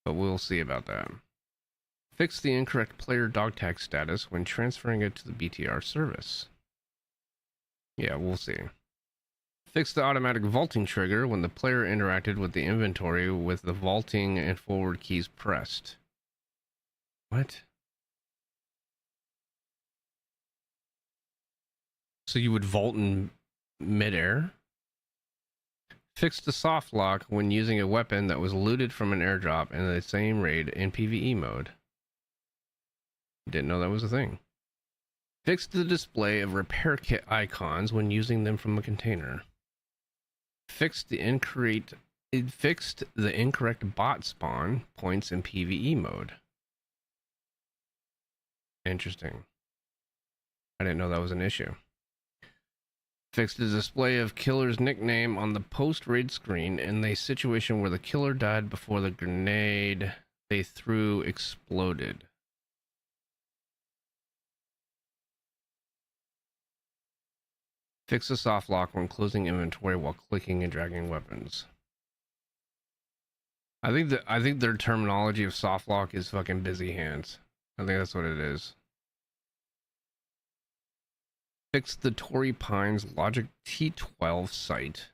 but we'll see about that. Fix the incorrect player dog tag status when transferring it to the BTR service. Yeah, we'll see. Fix the automatic vaulting trigger when the player interacted with the inventory with the vaulting and forward keys pressed. What? So you would vault in midair? Fixed the soft lock when using a weapon that was looted from an airdrop in the same raid in PvE mode. Didn't know that was a thing. Fixed the display of repair kit icons when using them from a container. Fixed the incorrect bot spawn points in PvE mode. Interesting. I didn't know that was an issue. Fixed the display of killer's nickname on the post-raid screen in a situation where the killer died before the grenade they threw exploded. Fix the soft lock when closing inventory while clicking and dragging weapons. I think their terminology of soft lock is fucking busy hands. I think that's what it is. Fix the Torrey Pines Logic T12 sight.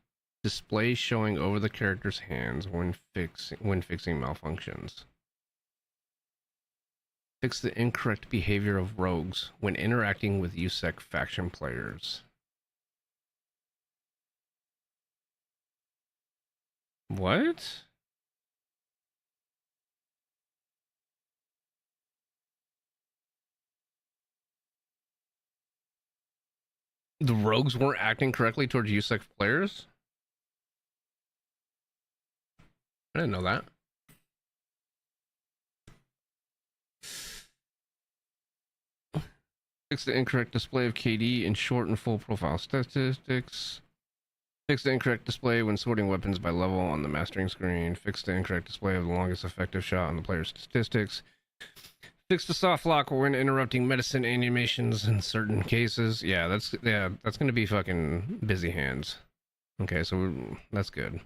Display showing over the character's hands when fixing malfunctions. Fix the incorrect behavior of rogues when interacting with USEC faction players. What? The rogues weren't acting correctly towards USEC players? I didn't know that. Fix the incorrect display of KD in short and full profile statistics. Fix the incorrect display when sorting weapons by level on the mastering screen. Fix the incorrect display of the longest effective shot on the player's statistics. Fix the soft lock when interrupting medicine animations in certain cases. Yeah, that's gonna be fucking busy hands. Okay, so that's good.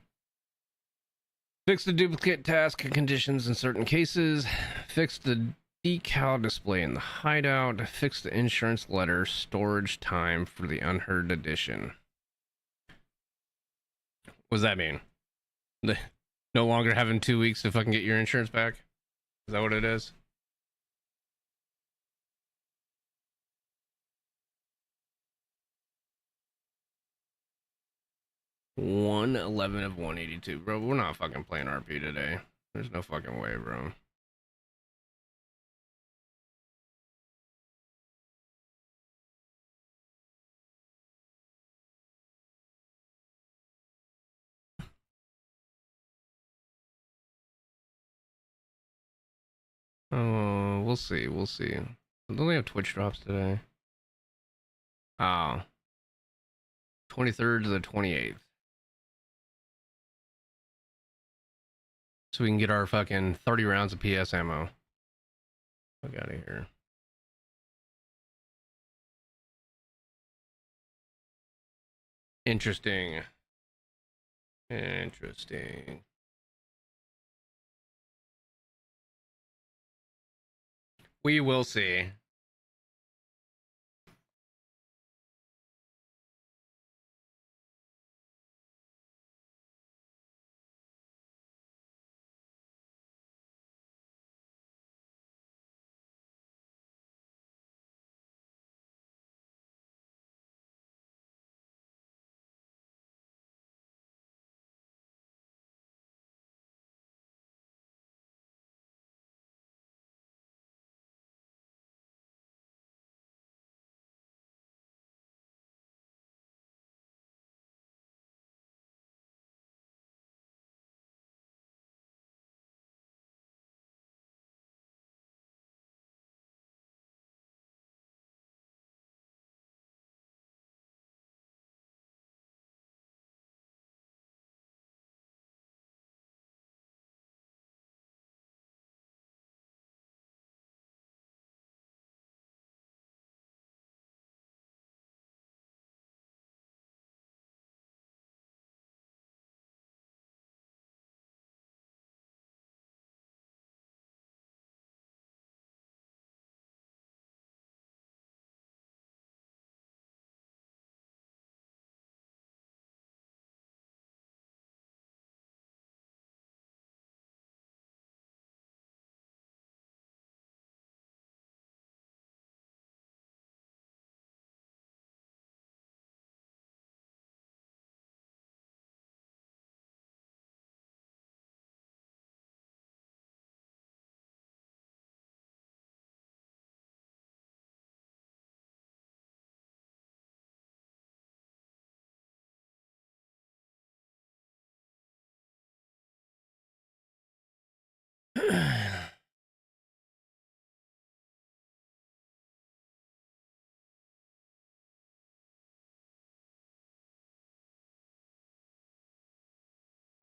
Fix the duplicate task conditions in certain cases. Fix the decal display in the hideout. Fix the insurance letter storage time for the unheard edition. What does that mean? No longer having 2 weeks to fucking get your insurance back? Is that what it is? $111 of 182. Bro, we're not fucking playing RP today. There's no fucking way, bro. Oh, we'll see. We'll see. Don't they have Twitch drops today? Oh. 23rd to the 28th. So we can get our fucking 30 rounds of PS ammo. Fuck out of here. Interesting. Interesting. We will see.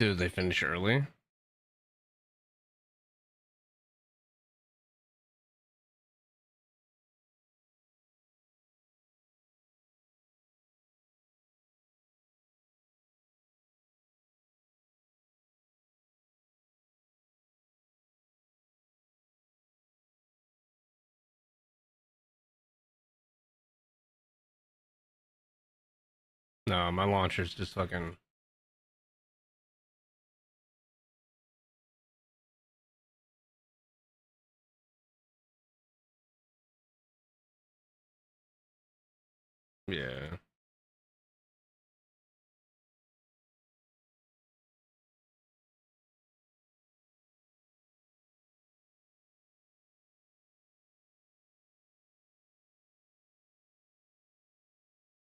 Did they finish early? No, my launcher's just fucking. Yeah.